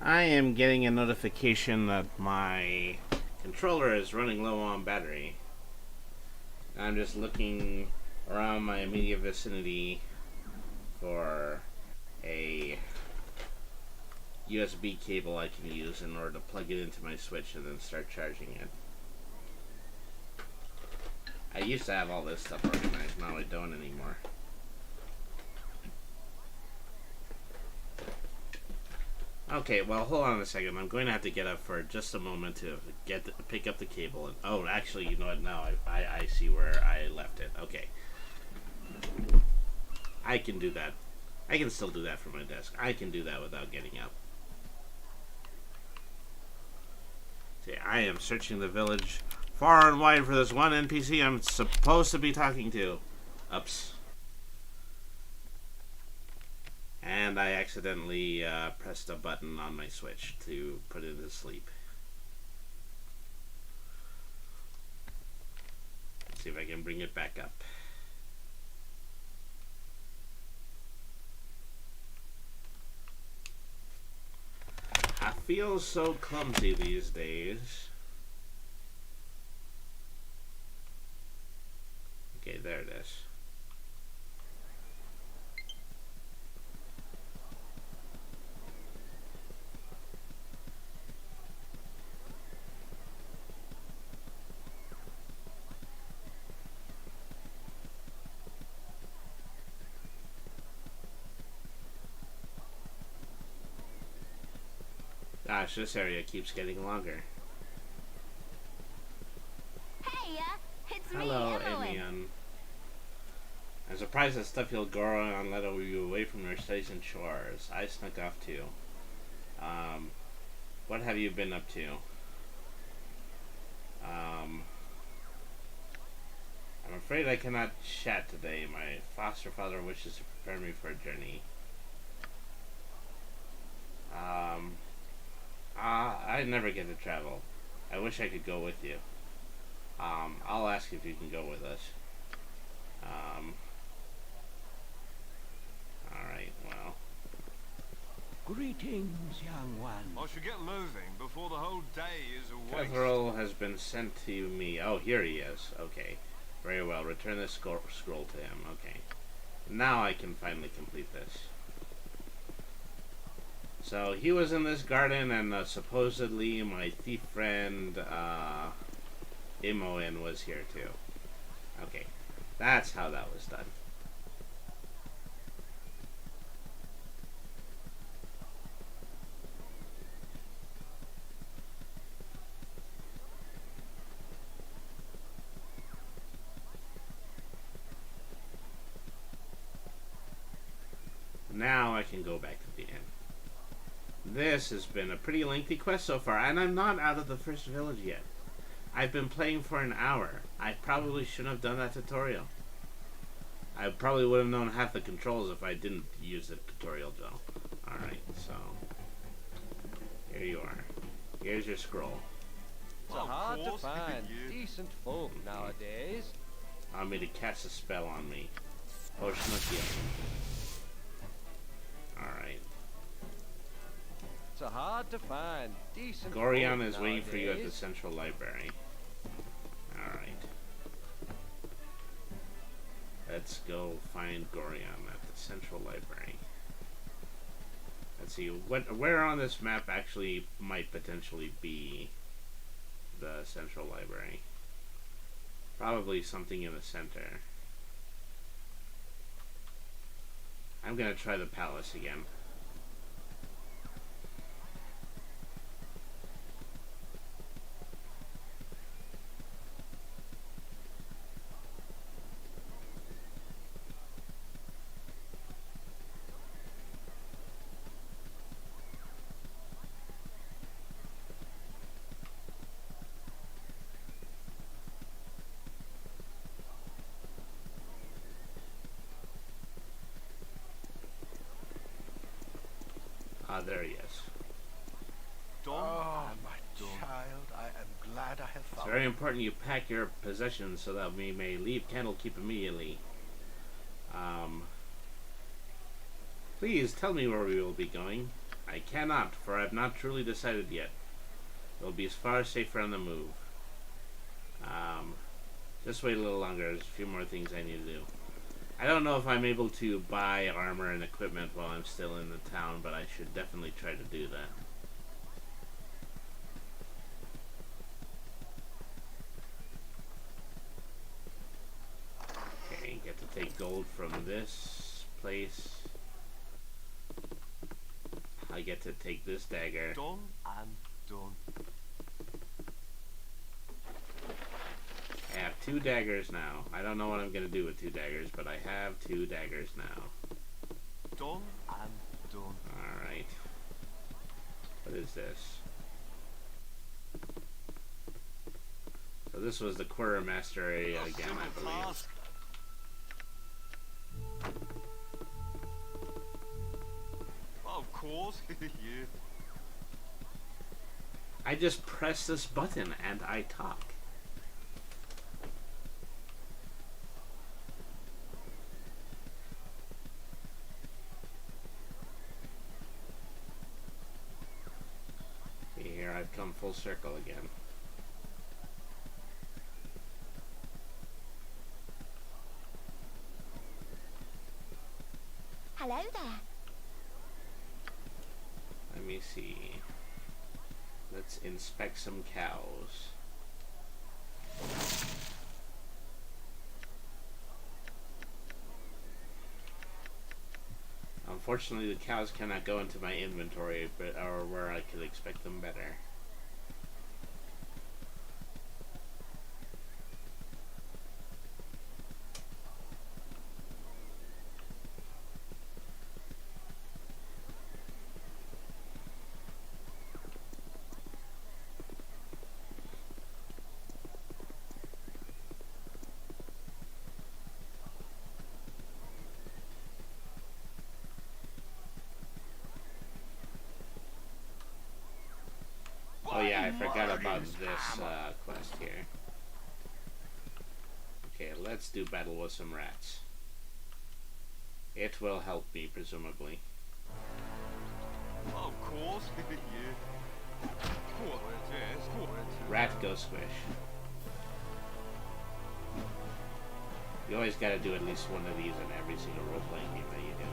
I am getting a notification that my controller is running low on battery. I'm just looking around my immediate vicinity for a USB cable I can use in order to plug it into my Switch and then start charging it. I used to have all this stuff organized, now I don't anymore. Okay, well, hold on a second. I'm going to have to get up for just a moment to pick up the cable. And oh, actually, you know what? Now I see where I left it. Okay, I can do that. I can still do that from my desk. I can do that without getting up. See, I am searching the village far and wide for this one NPC I'm supposed to be talking to. Oops. And I accidentally pressed a button on my Switch to put it to sleep. Let's see if I can bring it back up. I feel so clumsy these days. Okay, there it is. Gosh, this area keeps getting longer. Hey, it's Hello, me, Emily. Amion. I'm surprised that Stuffield Goron let you away from your studies and chores. I snuck off too. What have you been up to? I'm afraid I cannot chat today. My foster father wishes to prepare me for a journey. I never get to travel. I wish I could go with you. I'll ask if you can go with us. Alright, well. Greetings, young one. I should get moving before the whole day is a waste. Catherall has been sent to me. Oh, here he is. Okay. Very well. Return this scroll to him. Okay. Now I can finally complete this. So he was in this garden, and supposedly my thief friend Imoen was here too. Okay, that's how that was done. Now I can go back to the inn. This has been a pretty lengthy quest so far, and I'm not out of the first village yet. I've been playing for an hour. I probably shouldn't have done that tutorial. I probably would have known half the controls if I didn't use the tutorial, Joe. Alright, so... here you are. Here's your scroll. It's hard to find decent folk nowadays. Allow me to cast a spell on me. Potion of healing. Alright. It's hard to find decent Gorion folk is waiting for you at the nowadays. central library. Alright. Let's go find Gorion at the central library. Let's see, where on this map actually might potentially be the central library. Probably something in the center. I'm gonna try the palace again. There he is. Oh, my child, I am glad I have It's found very important you pack your possessions so that we may leave Candlekeep immediately. Please tell me where we will be going. I cannot, for I have not truly decided yet. It will be far safer on the move. Just wait a little longer. There's a few more things I need to do. I don't know if I'm able to buy armor and equipment while I'm still in the town, but I should definitely try to do that. Okay, get to take gold from this place. I get to take this dagger. Done and done. I have 2 daggers now. I don't know what I'm going to do with 2 daggers, but I have 2 daggers now. Done and done. Alright. What is this? So this was the quartermaster area again, I believe. Of course, yeah. I just press this button and I talk. See, here I've come full circle again. Hello there. Let me see. Let's inspect some cows. Unfortunately, the cows cannot go into my inventory, but or where I could expect them better. Oh yeah, I forgot about this quest here. Okay, let's do battle with some rats. It will help me, presumably. Of course, yeah. Rat go squish. You always gotta do at least one of these in every single role-playing game that you do.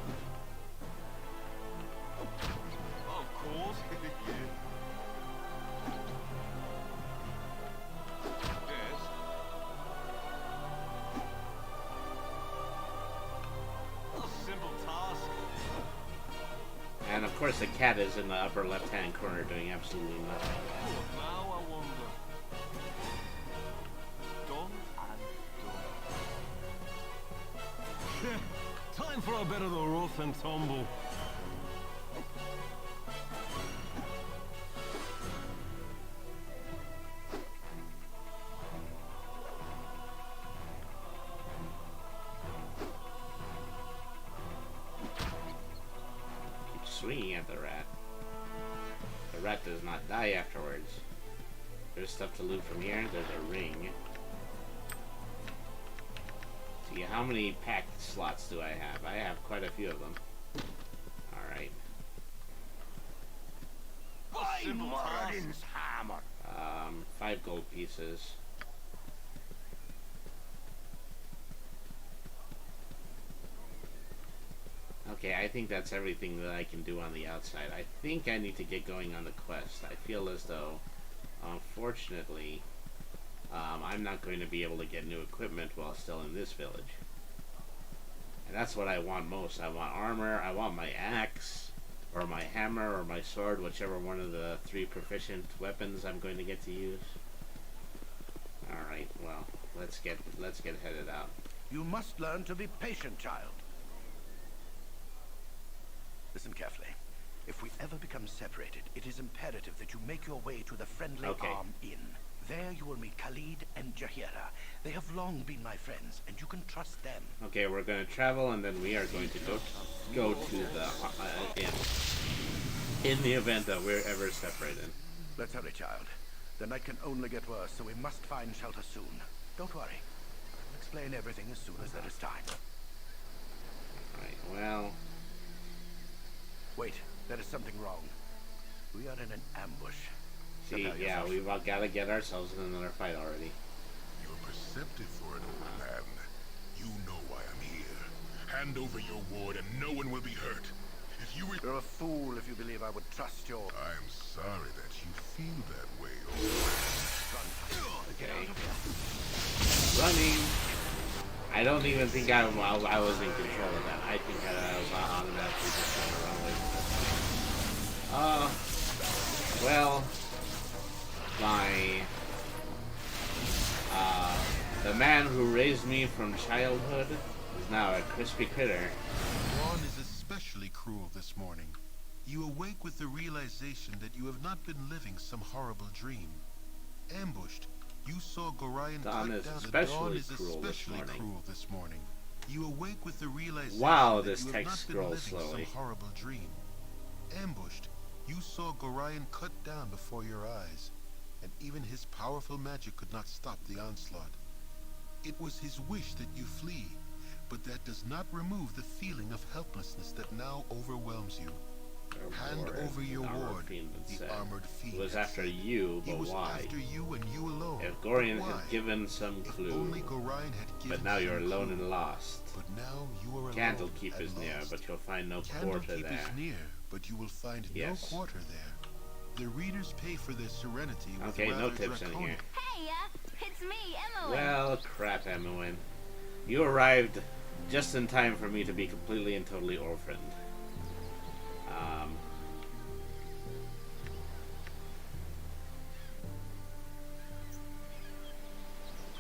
Of course, yeah. And of course the cat is in the upper left-hand corner doing absolutely nothing. Now I wonder. Done and done. Time for a bit of the rough and tumble. Swinging at the rat. The rat does not die afterwards. There's stuff to loot from here. There's a ring. See, how many packed slots do I have? I have quite a few of them. Alright. Martin's hammer. 5 gold pieces. Okay, I think that's everything that I can do on the outside. I think I need to get going on the quest. I feel as though, unfortunately, I'm not going to be able to get new equipment while still in this village. And that's what I want most. I want armor, I want my axe, or my hammer, or my sword, whichever one of the 3 proficient weapons I'm going to get to use. Alright, well, let's get headed out. You must learn to be patient, child. Listen carefully. If we ever become separated, it is imperative that you make your way to the Friendly Arm Inn. There you will meet Khalid and Jahira. They have long been my friends, and you can trust them. Okay, we're going to travel, and then we are going to go to the inn. In the event that we're ever separated. Let's hurry, child. The night can only get worse, so we must find shelter soon. Don't worry. I'll explain everything as soon as there is time. Right, well... Wait, there is something wrong. We are in an ambush. See, yeah, we've all got to get ourselves in another fight already. You're perceptive for an old man. You know why I'm here. Hand over your ward and no one will be hurt. If you were... You're a fool if you believe I would trust your... I'm sorry that you feel that way. Okay. Running. I don't even think I was in control of that. I think I was automatically just going to run away from this. Well, the man who raised me from childhood is now a crispy critter. Ron is especially cruel this morning. You awake with the realization that you have not been living some horrible dream. Ambushed, you saw Gorion cut down. The dawn is especially cruel this morning. You awake with the realization that you have not been living some horrible dream. Ambushed, you saw Gorion cut down before your eyes, and even his powerful magic could not stop the onslaught. It was his wish that you flee, but that does not remove the feeling of helplessness that now overwhelms you. Hand over your ward, the armored fiend. It was after you, but why? After you and you alone. If Gorion had given some clue, but now you're alone and lost. But now you are alone. Candlekeep is near, but you'll find no quarter there. Candlekeep is near, but you will find no quarter there. The readers pay for their serenity with no tips in here. Hey, it's me, Emily. Well, crap, Emily. You arrived just in time for me to be completely and totally orphaned.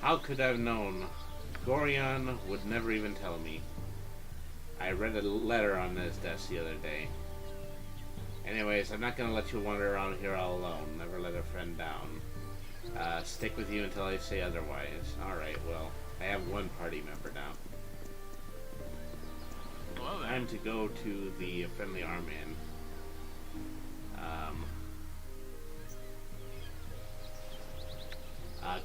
How could I have known? Gorion would never even tell me. I read a letter on his desk the other day. Anyways, I'm not gonna let you wander around here all alone. Never let a friend down. Stick with you until I say otherwise. Alright, well, I have one party member now. Time to go to the friendly Arman.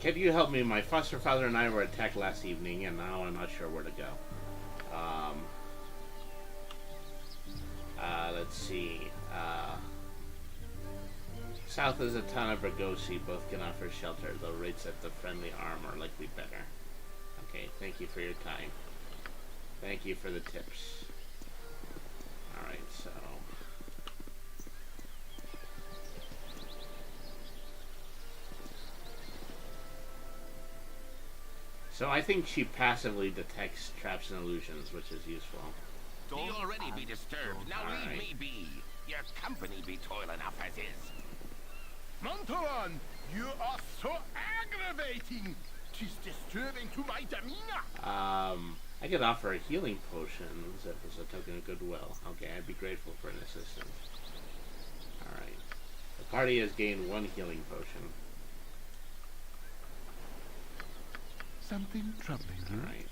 Can you help me? My foster father and I were attacked last evening, and now I'm not sure where to go. Let's see. South is a town of Bragosi. Both can offer shelter, though rates at the friendly arm are likely better. Okay, thank you for your time. Thank you for the tips. Alright, so... So I think she passively detects traps and illusions, which is useful. You already be disturbed. Now leave me be. Your company be toil enough as is. Montalon, you are so aggravating. 'Tis disturbing to my demeanor. I could offer healing potions if it's a token of goodwill. Okay, I'd be grateful for an assistance. Alright. The party has gained one healing potion. Something troubling you? Alright.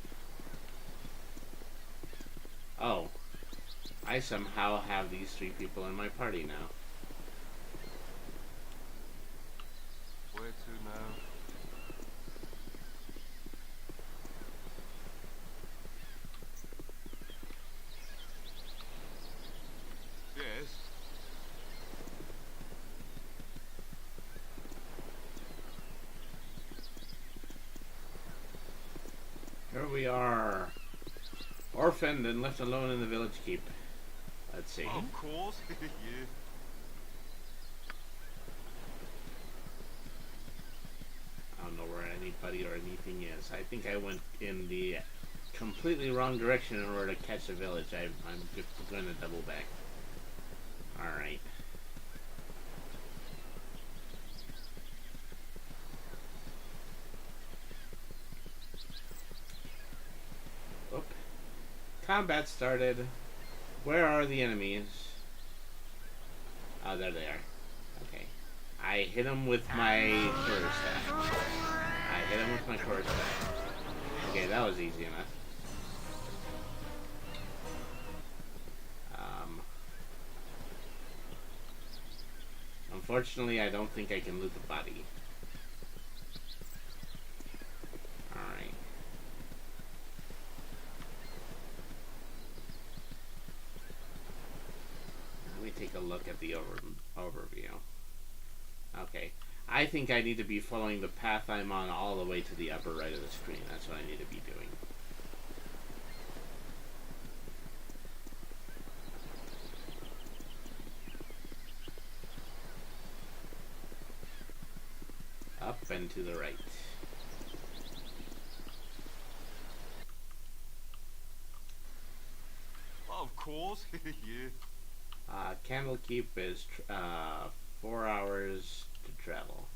Oh. I somehow have these three people in my party now. Where to now? Yes. Here we are. Orphaned and left alone in the village keep. Let's see. Of course. Yeah. I don't know where anybody or anything is. I think I went in the completely wrong direction in order to catch the village. I'm going to double back. Alright. Oop. Combat started. Where are the enemies? Oh, there they are. Okay. I hit him with my quarterstaff. Okay, that was easy enough. Unfortunately, I don't think I can loot the body. Alright. Let me take a look at the overview. Okay. I think I need to be following the path I'm on all the way to the upper right of the screen. That's what I need to be doing. Up and to the right. Of course. Yeah. Candlekeep is 4 hours to travel.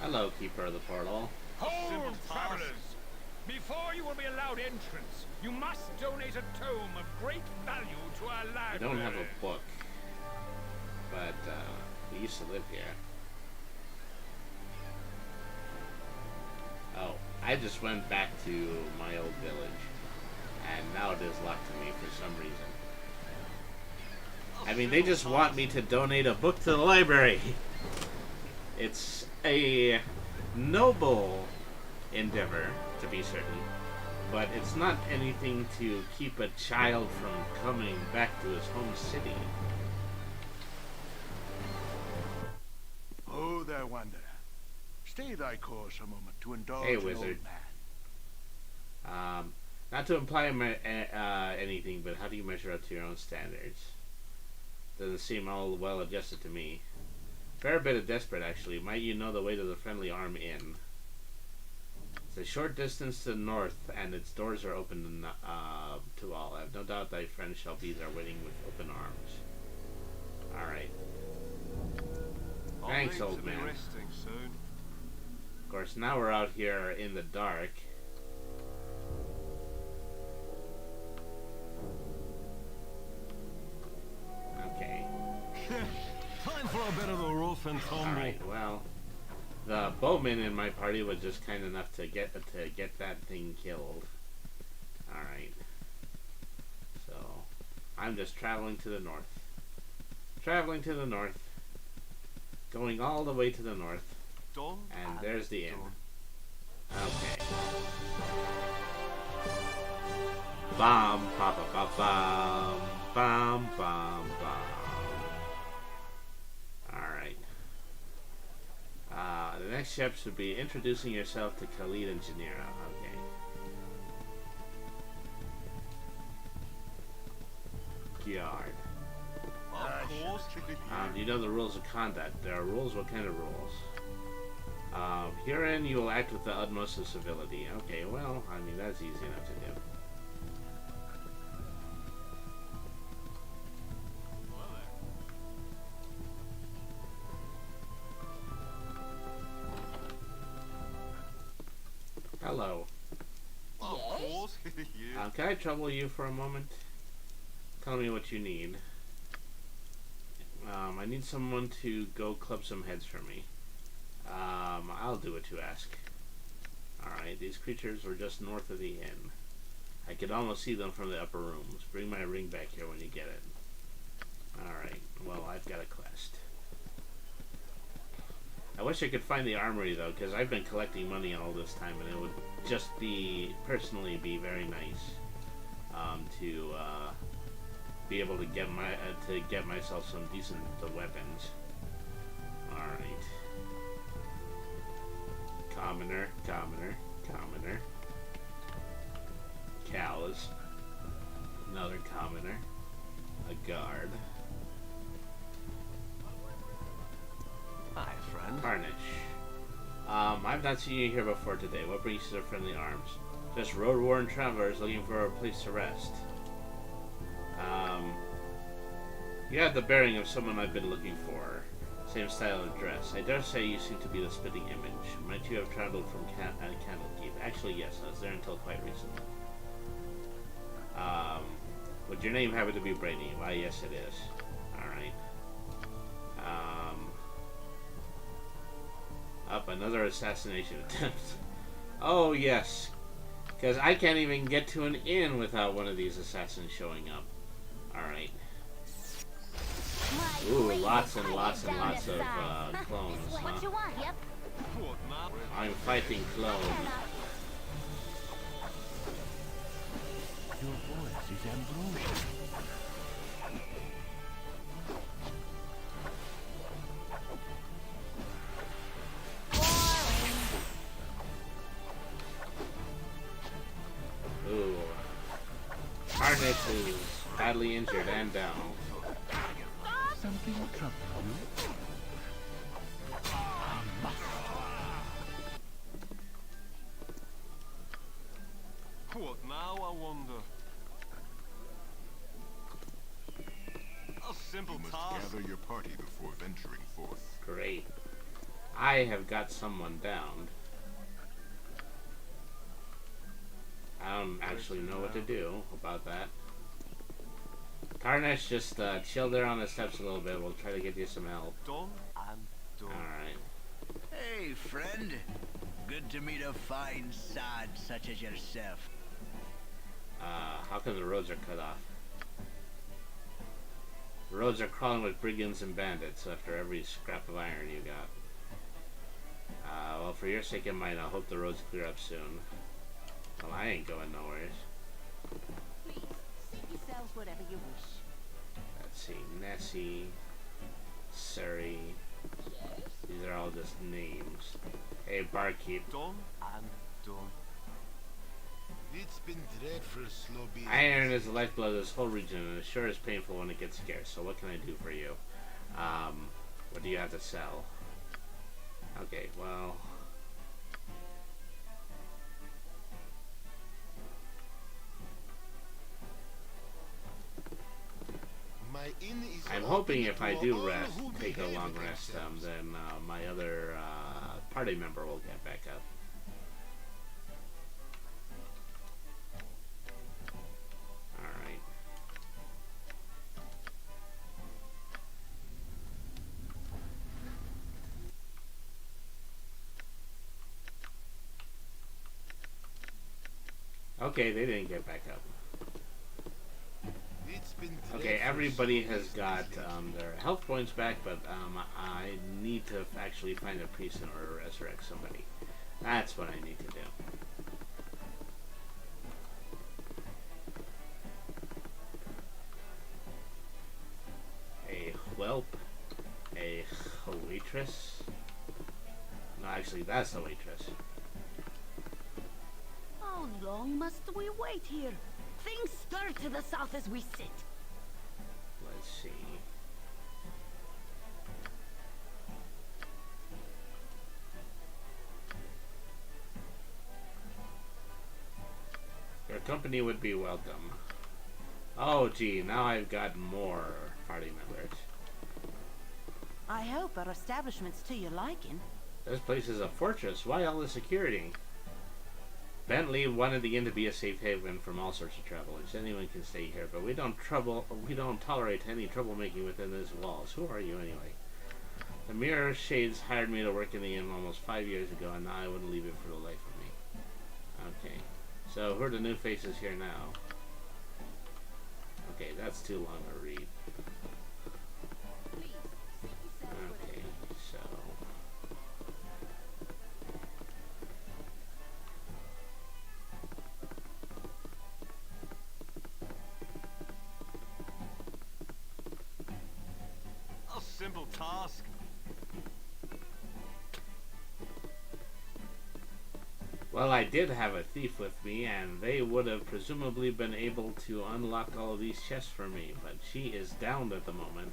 Hello, Keeper of the Portal. Hold, travelers! Before you will be allowed entrance, you must donate a tome of great value to our library. I don't have a book, but we used to live here. Oh, I just went back to my old village, and now it is locked to me for some reason. I mean, they just want me to donate a book to the library. It's a noble endeavor, to be certain, but it's not anything to keep a child from coming back to his home city. Oh, there, Wanderer. Stay thy course a moment to indulge Hey, an wizard. old man. Not to imply anything, but how do you measure up to your own standards? Doesn't seem all well adjusted to me. Fair bit of desperate, actually. Might you know the way to the friendly arm inn? It's a short distance to the north, and its doors are open to all. I have no doubt thy friends shall be there waiting with open arms. Alright. Thanks, old man. Resting soon. Of course, now we're out here in the dark. Okay. Time for a bit of the rough and tumble. Alright, well, the bowman in my party was just kind enough to get that thing killed. Alright. So, I'm just traveling to the north. Traveling to the north. Going all the way to the north. And there's the inn. Okay. Bam, ba ba ba bam, bam, bam, bam. Alright. The next step should be introducing yourself to Khalid and Janira. Okay. Guard. You know the rules of conduct. There are rules. What kind of rules? Herein you will act with the utmost of civility. Okay, well, I mean, that's easy enough to do. Hello. Can I trouble you for a moment? Tell me what you need. I need someone to go club some heads for me. I'll do what you ask. Alright, these creatures were just north of the inn. I could almost see them from the upper rooms. Bring my ring back here when you get it. Alright, well, I've got a quest. I wish I could find the armory, though, because I've been collecting money all this time, and it would just personally be very nice to be able to get myself some decent weapons. Alright. Commoner. Cows. Another commoner. A guard. Hi, friend. Carnage. I've not seen you here before today. What brings you to Friendly Arms? Just road-worn travelers looking for a place to rest. You have the bearing of someone I've been looking for. Same style of dress. I dare say you seem to be the spitting image. Might you have traveled from Candlekeep? Actually, yes, I was there until quite recently. Would your name happen to be Brady? Why, yes it is. Alright. Up, another assassination attempt. Oh, yes. Because I can't even get to an inn without one of these assassins showing up. Alright. Ooh, lots and lots and lots of clones, huh? I'm fighting clones. Your voice is ambrosial. Ooh. Carnage is badly injured and down. Something troubling you? What now, I wonder? A simple You must task. gather your party before venturing forth. Great. I have got someone downed. I don't actually know what to do about that. Tarnish, just chill there on the steps a little bit. We'll try to get you some help. Done and done. Alright. Hey, friend. Good to meet a fine sod such as yourself. How come the roads are cut off? The roads are crawling with brigands and bandits after every scrap of iron you got. Well, for your sake and mine, I hope the roads clear up soon. Well, I ain't going nowhere. Please, seat yourselves wherever you wish. Let's see, Nessie, Surrey. These are all just names. Hey, barkeep. Done and done. It's been dreadful slow business. Iron is the lifeblood of this whole region, and it sure is painful when it gets scarce. So what can I do for you? What do you have to sell? Okay, well... My inn is I'm hoping if I do rest, take a long rest, then my other party member will get back up. Alright. Okay, they didn't get back up. Okay, everybody has got their health points back, but I need to actually find a priest in order to resurrect somebody. That's what I need to do. A whelp, a waitress. No, actually, that's a waitress. How long must we wait here? Things stir to the south as we sit. Let's see. Your company would be welcome. Oh, gee, now I've got more party members. I hope our establishment's to your liking. This place is a fortress. Why all the security? Bentley wanted the inn to be a safe haven from all sorts of travelers. Anyone can stay here, but we don't tolerate any troublemaking within these walls. Who are you anyway? The Mirror Shades hired me to work in the inn almost 5 years ago, and now I wouldn't leave it for the life of me. Okay, so who are the new faces here now? Okay, that's too long to read. Okay, so... A simple task. Well, I did have a thief with me, and they would have presumably been able to unlock all of these chests for me, but she is downed at the moment.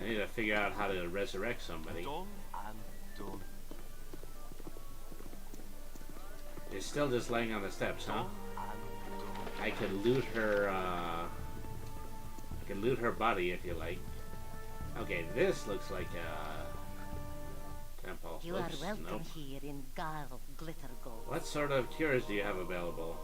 I need to figure out how to resurrect somebody. Done and done. It's still just laying on the steps, huh? I could loot her, I can loot her body if you like. Okay, this looks like a temple. You Oops, are welcome nope. here in Garl Glitter Gold. What sort of cures do you have available?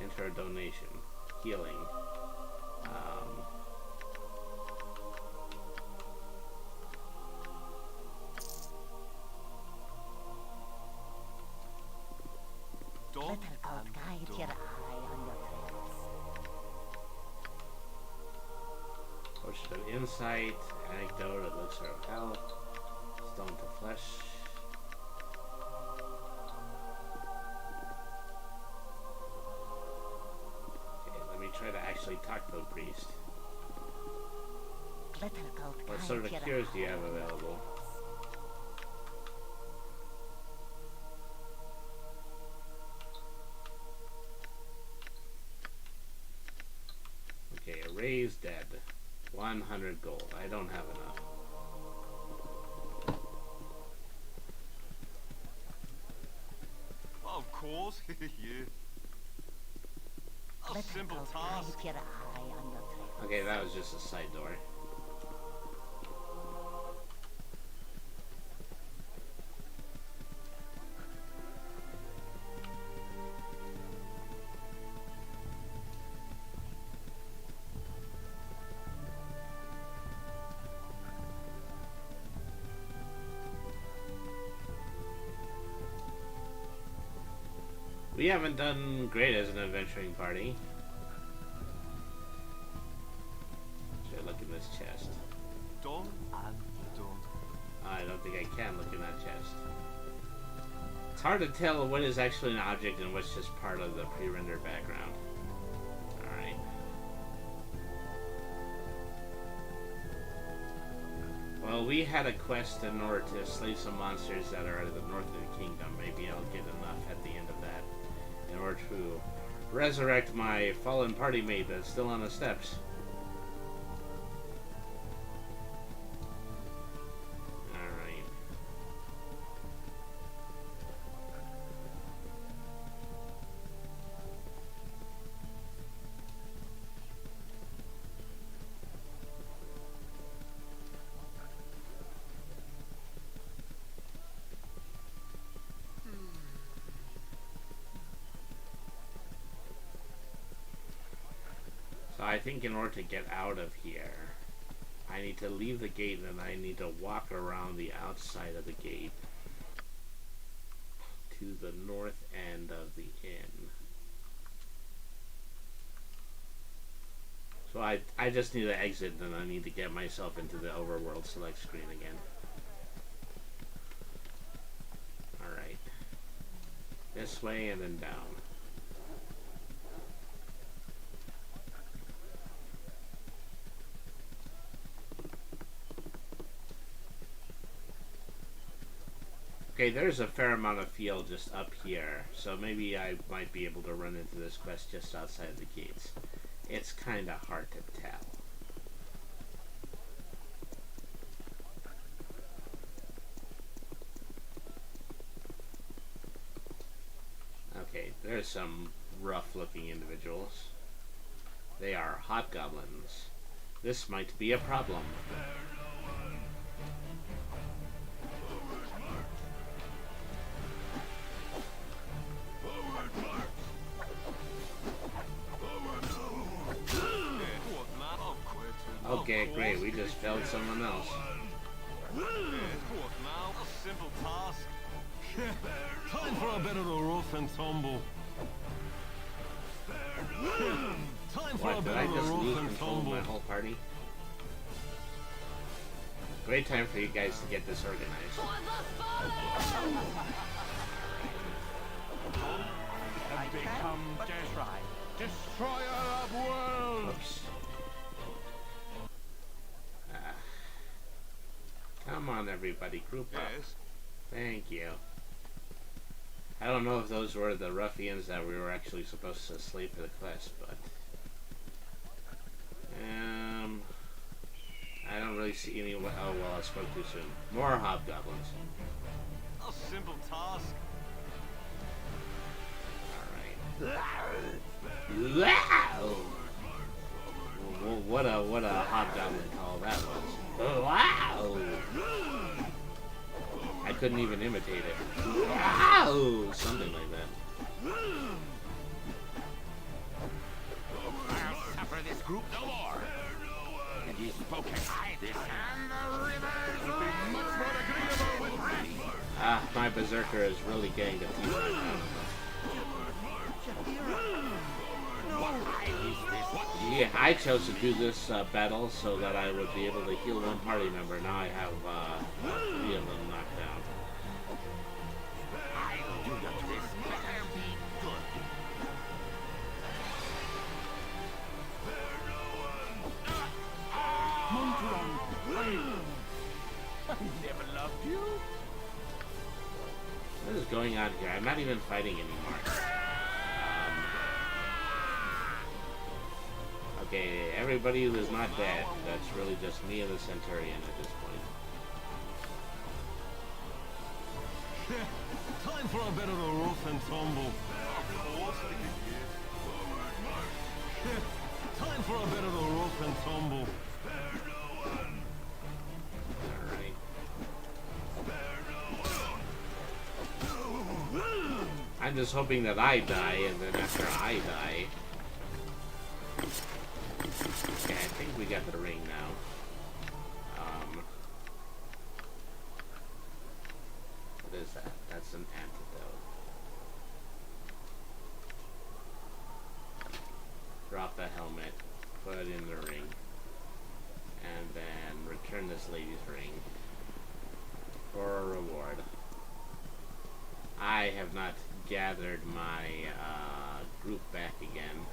Enter a donation. Healing. Glitter Gold guide your eye on your trails. Potion of Insight, Anecdote, Elixir of Health, Stone to Flesh. Okay, let me try to actually talk to the priest. Glitter Gold What guide sort of your cures do you eye have on your available? Okay, a raised dead. 100 gold. I don't have enough. Of course, yeah. A Glitter simple Gold task. guide your eye on your trails. Okay, that was just a side door. We haven't done great as an adventuring party. Should I look in this chest? Done and done. I don't think I can look in that chest. It's hard to tell what is actually an object and what's just part of the pre-rendered background. Alright. Well, we had a quest in order to slay some monsters that are out of the north of the kingdom. Maybe I'll get enough at the end of that in order to resurrect my fallen party mate that's still on the steps. Alright. So I think in order to get out of here, I need to leave the gate and I need to walk around the outside of the gate to the north end of the inn. So I just need to exit and I need to get myself into the overworld select screen again. Alright. This way and then down. Okay, there's a fair amount of field just up here, so maybe I might be able to run into this quest just outside the gates. It's kind of hard to tell. Okay, there's some rough-looking individuals. They are hobgoblins. This might be a problem. Okay, great. We just felled someone else. Simple task. Time for a bit of the rough and tumble. Time for a bit of the rough and tumble. My whole party. Great time for you guys to get this organized. And become destroyer of worlds. Oops. Come on, everybody, group up. Thank you. I don't know if those were the ruffians that we were actually supposed to slay for the quest, but I don't really see any. Oh well, I spoke too soon. More hobgoblins. A simple task. All right. Wow! What a hobgoblin call that was. Wow! I couldn't even imitate it. Wow! Something like that. I'll suffer this group no more. And ye spoken this and the rivers will be much more agreeable with me. Ah, my berserker is really getting the teeth right now. Yeah, I chose to do this battle so that I would be able to heal one party member. Now I have 3 of them knocked down. I'll do that this better be good. I never loved you. What is going on here? I'm not even fighting anymore. Okay, everybody who is not dead, that's really just me and the Centurion at this point. Time for a bit of the rough and tumble. Time for a bit of the rough and tumble. Alright. I'm just hoping that I die, and then after I die... Okay, I think we got the ring now. What is that? That's an antidote. off the helmet, put it in the ring, and then return this lady's ring for a reward. I have not gathered my group back again.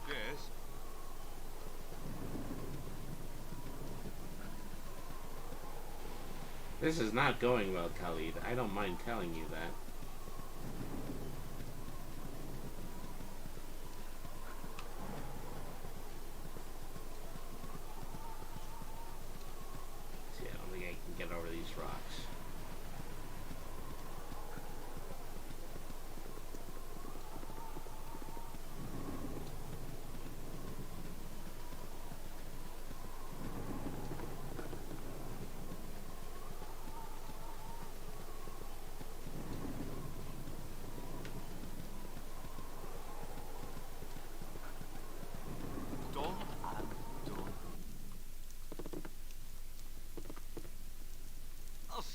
Yes? This is not going well, Khalid. I don't mind telling you that. See, I don't think I can get over these rocks.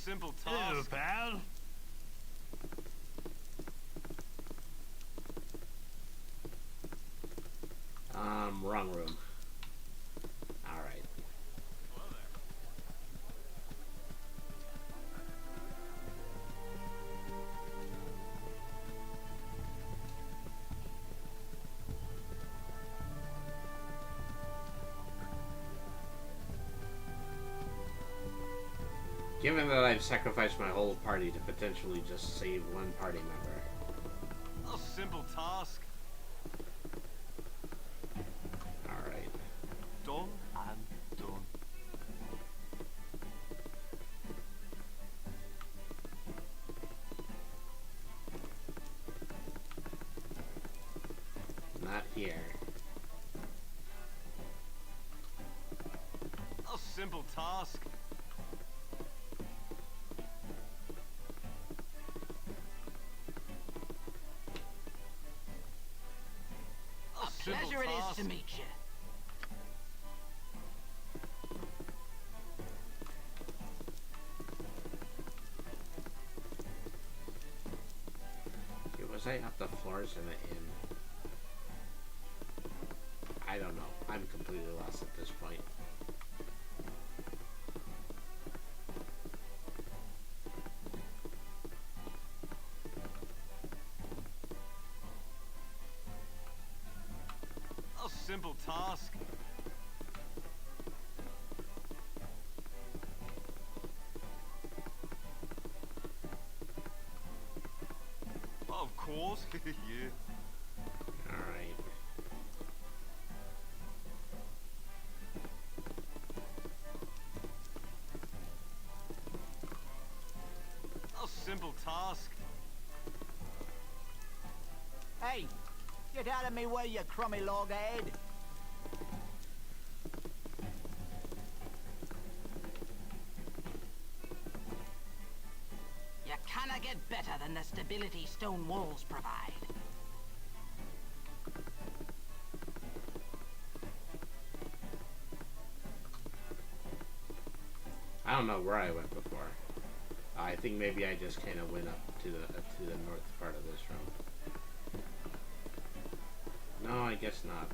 Simple task. Hello, pal. Wrong room. Alright. Given that I've sacrificed my whole party to potentially just save one party member. A simple task. Alright. Done and done. Not here. A simple task. Pleasure it is to meet you. Okay, was I up the floors in the inn? I don't know. I'm completely lost at this point. Simple task. Of course, yeah. Alright. A simple task. Hey! Get out of me way, you crummy loghead! You cannot get better than the stability stone walls provide. I don't know where I went before. I think maybe I just kind of went up to the north part of this room. No, I guess not.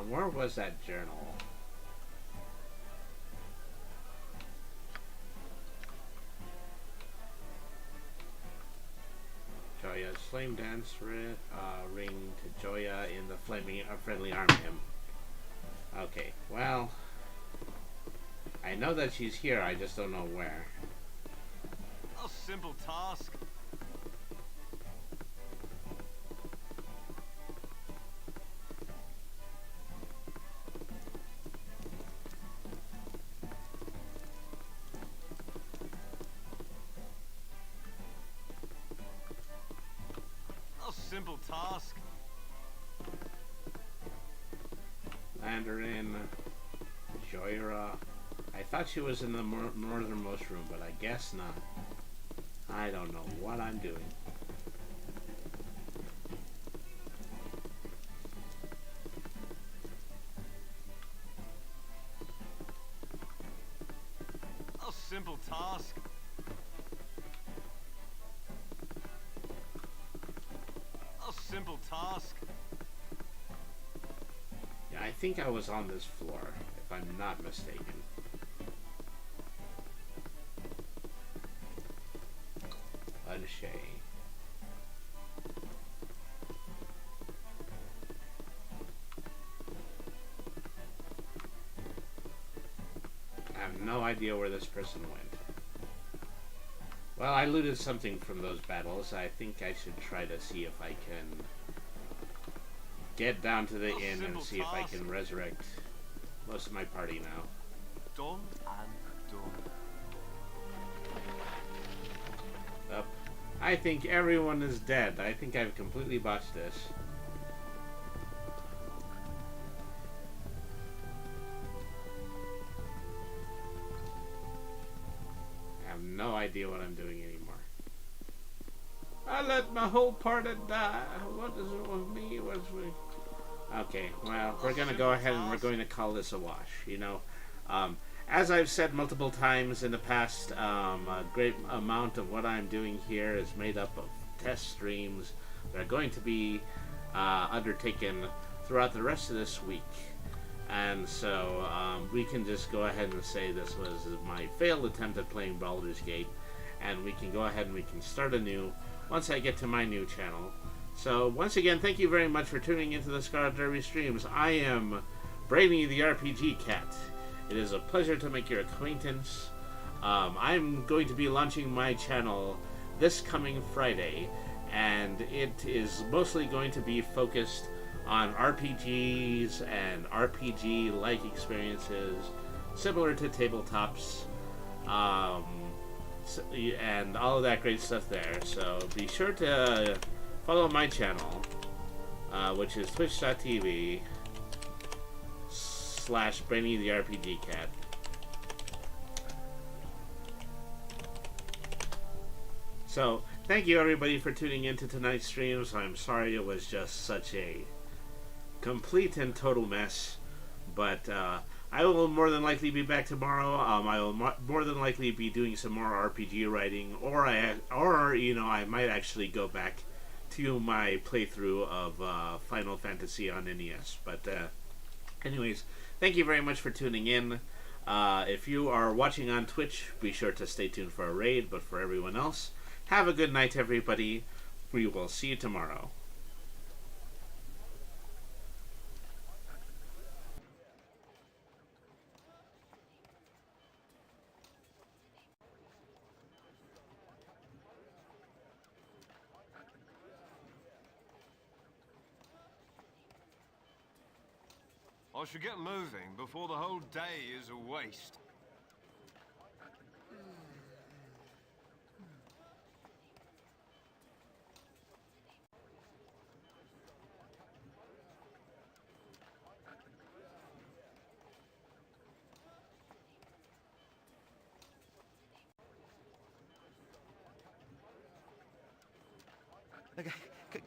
Where was that journal? Joya, flame dance ring to Joya in the friendly arm hymn. Okay, well, I know that she's here, I just don't know where. A simple task. A simple task. Mandarin, Joyra. I thought she was in the northernmost room, but I guess not. I don't know what I'm doing. task. A simple task. Yeah, I think I was on this floor, if I'm not mistaken. Unshay. I have no idea where this person went. Well, I looted something from those battles. I think I should try to see if I can get down to the inn and see if I can resurrect most of my party now. Done and done. Up. I think everyone is dead. I think I've completely botched this. I have no idea what I'm doing anymore. I let my whole party die. What is it with me? What's with... Okay, well, we're going to go ahead and we're going to call this a wash, you know. As I've said multiple times in the past, a great amount of what I'm doing here is made up of test streams that are going to be undertaken throughout the rest of this week. And so we can just go ahead and say this was my failed attempt at playing Baldur's Gate, and we can go ahead and we can start anew once I get to my new channel. So once again, thank you very much for tuning into the Scarlet Derby streams. I am Brainy the RPG Cat. It is a pleasure to make your acquaintance. I'm going to be launching my channel this coming Friday, and it is mostly going to be focused on RPGs and RPG-like experiences, similar to tabletops, and all of that great stuff there. So be sure to follow my channel, which is twitch.tv/Brainy the RPG Cat. So, thank you everybody for tuning into tonight's streams. I'm sorry it was just such a complete and total mess, but I will more than likely be back tomorrow. I will more than likely be doing some more RPG writing, or you know, I might actually go back to my playthrough of Final Fantasy on NES. But anyways, thank you very much for tuning in. If you are watching on Twitch, be sure to stay tuned for a raid. But for everyone else, have a good night, everybody. We will see you tomorrow. I should get moving before the whole day is a waste.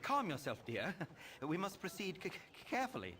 Calm yourself, dear. We must proceed carefully.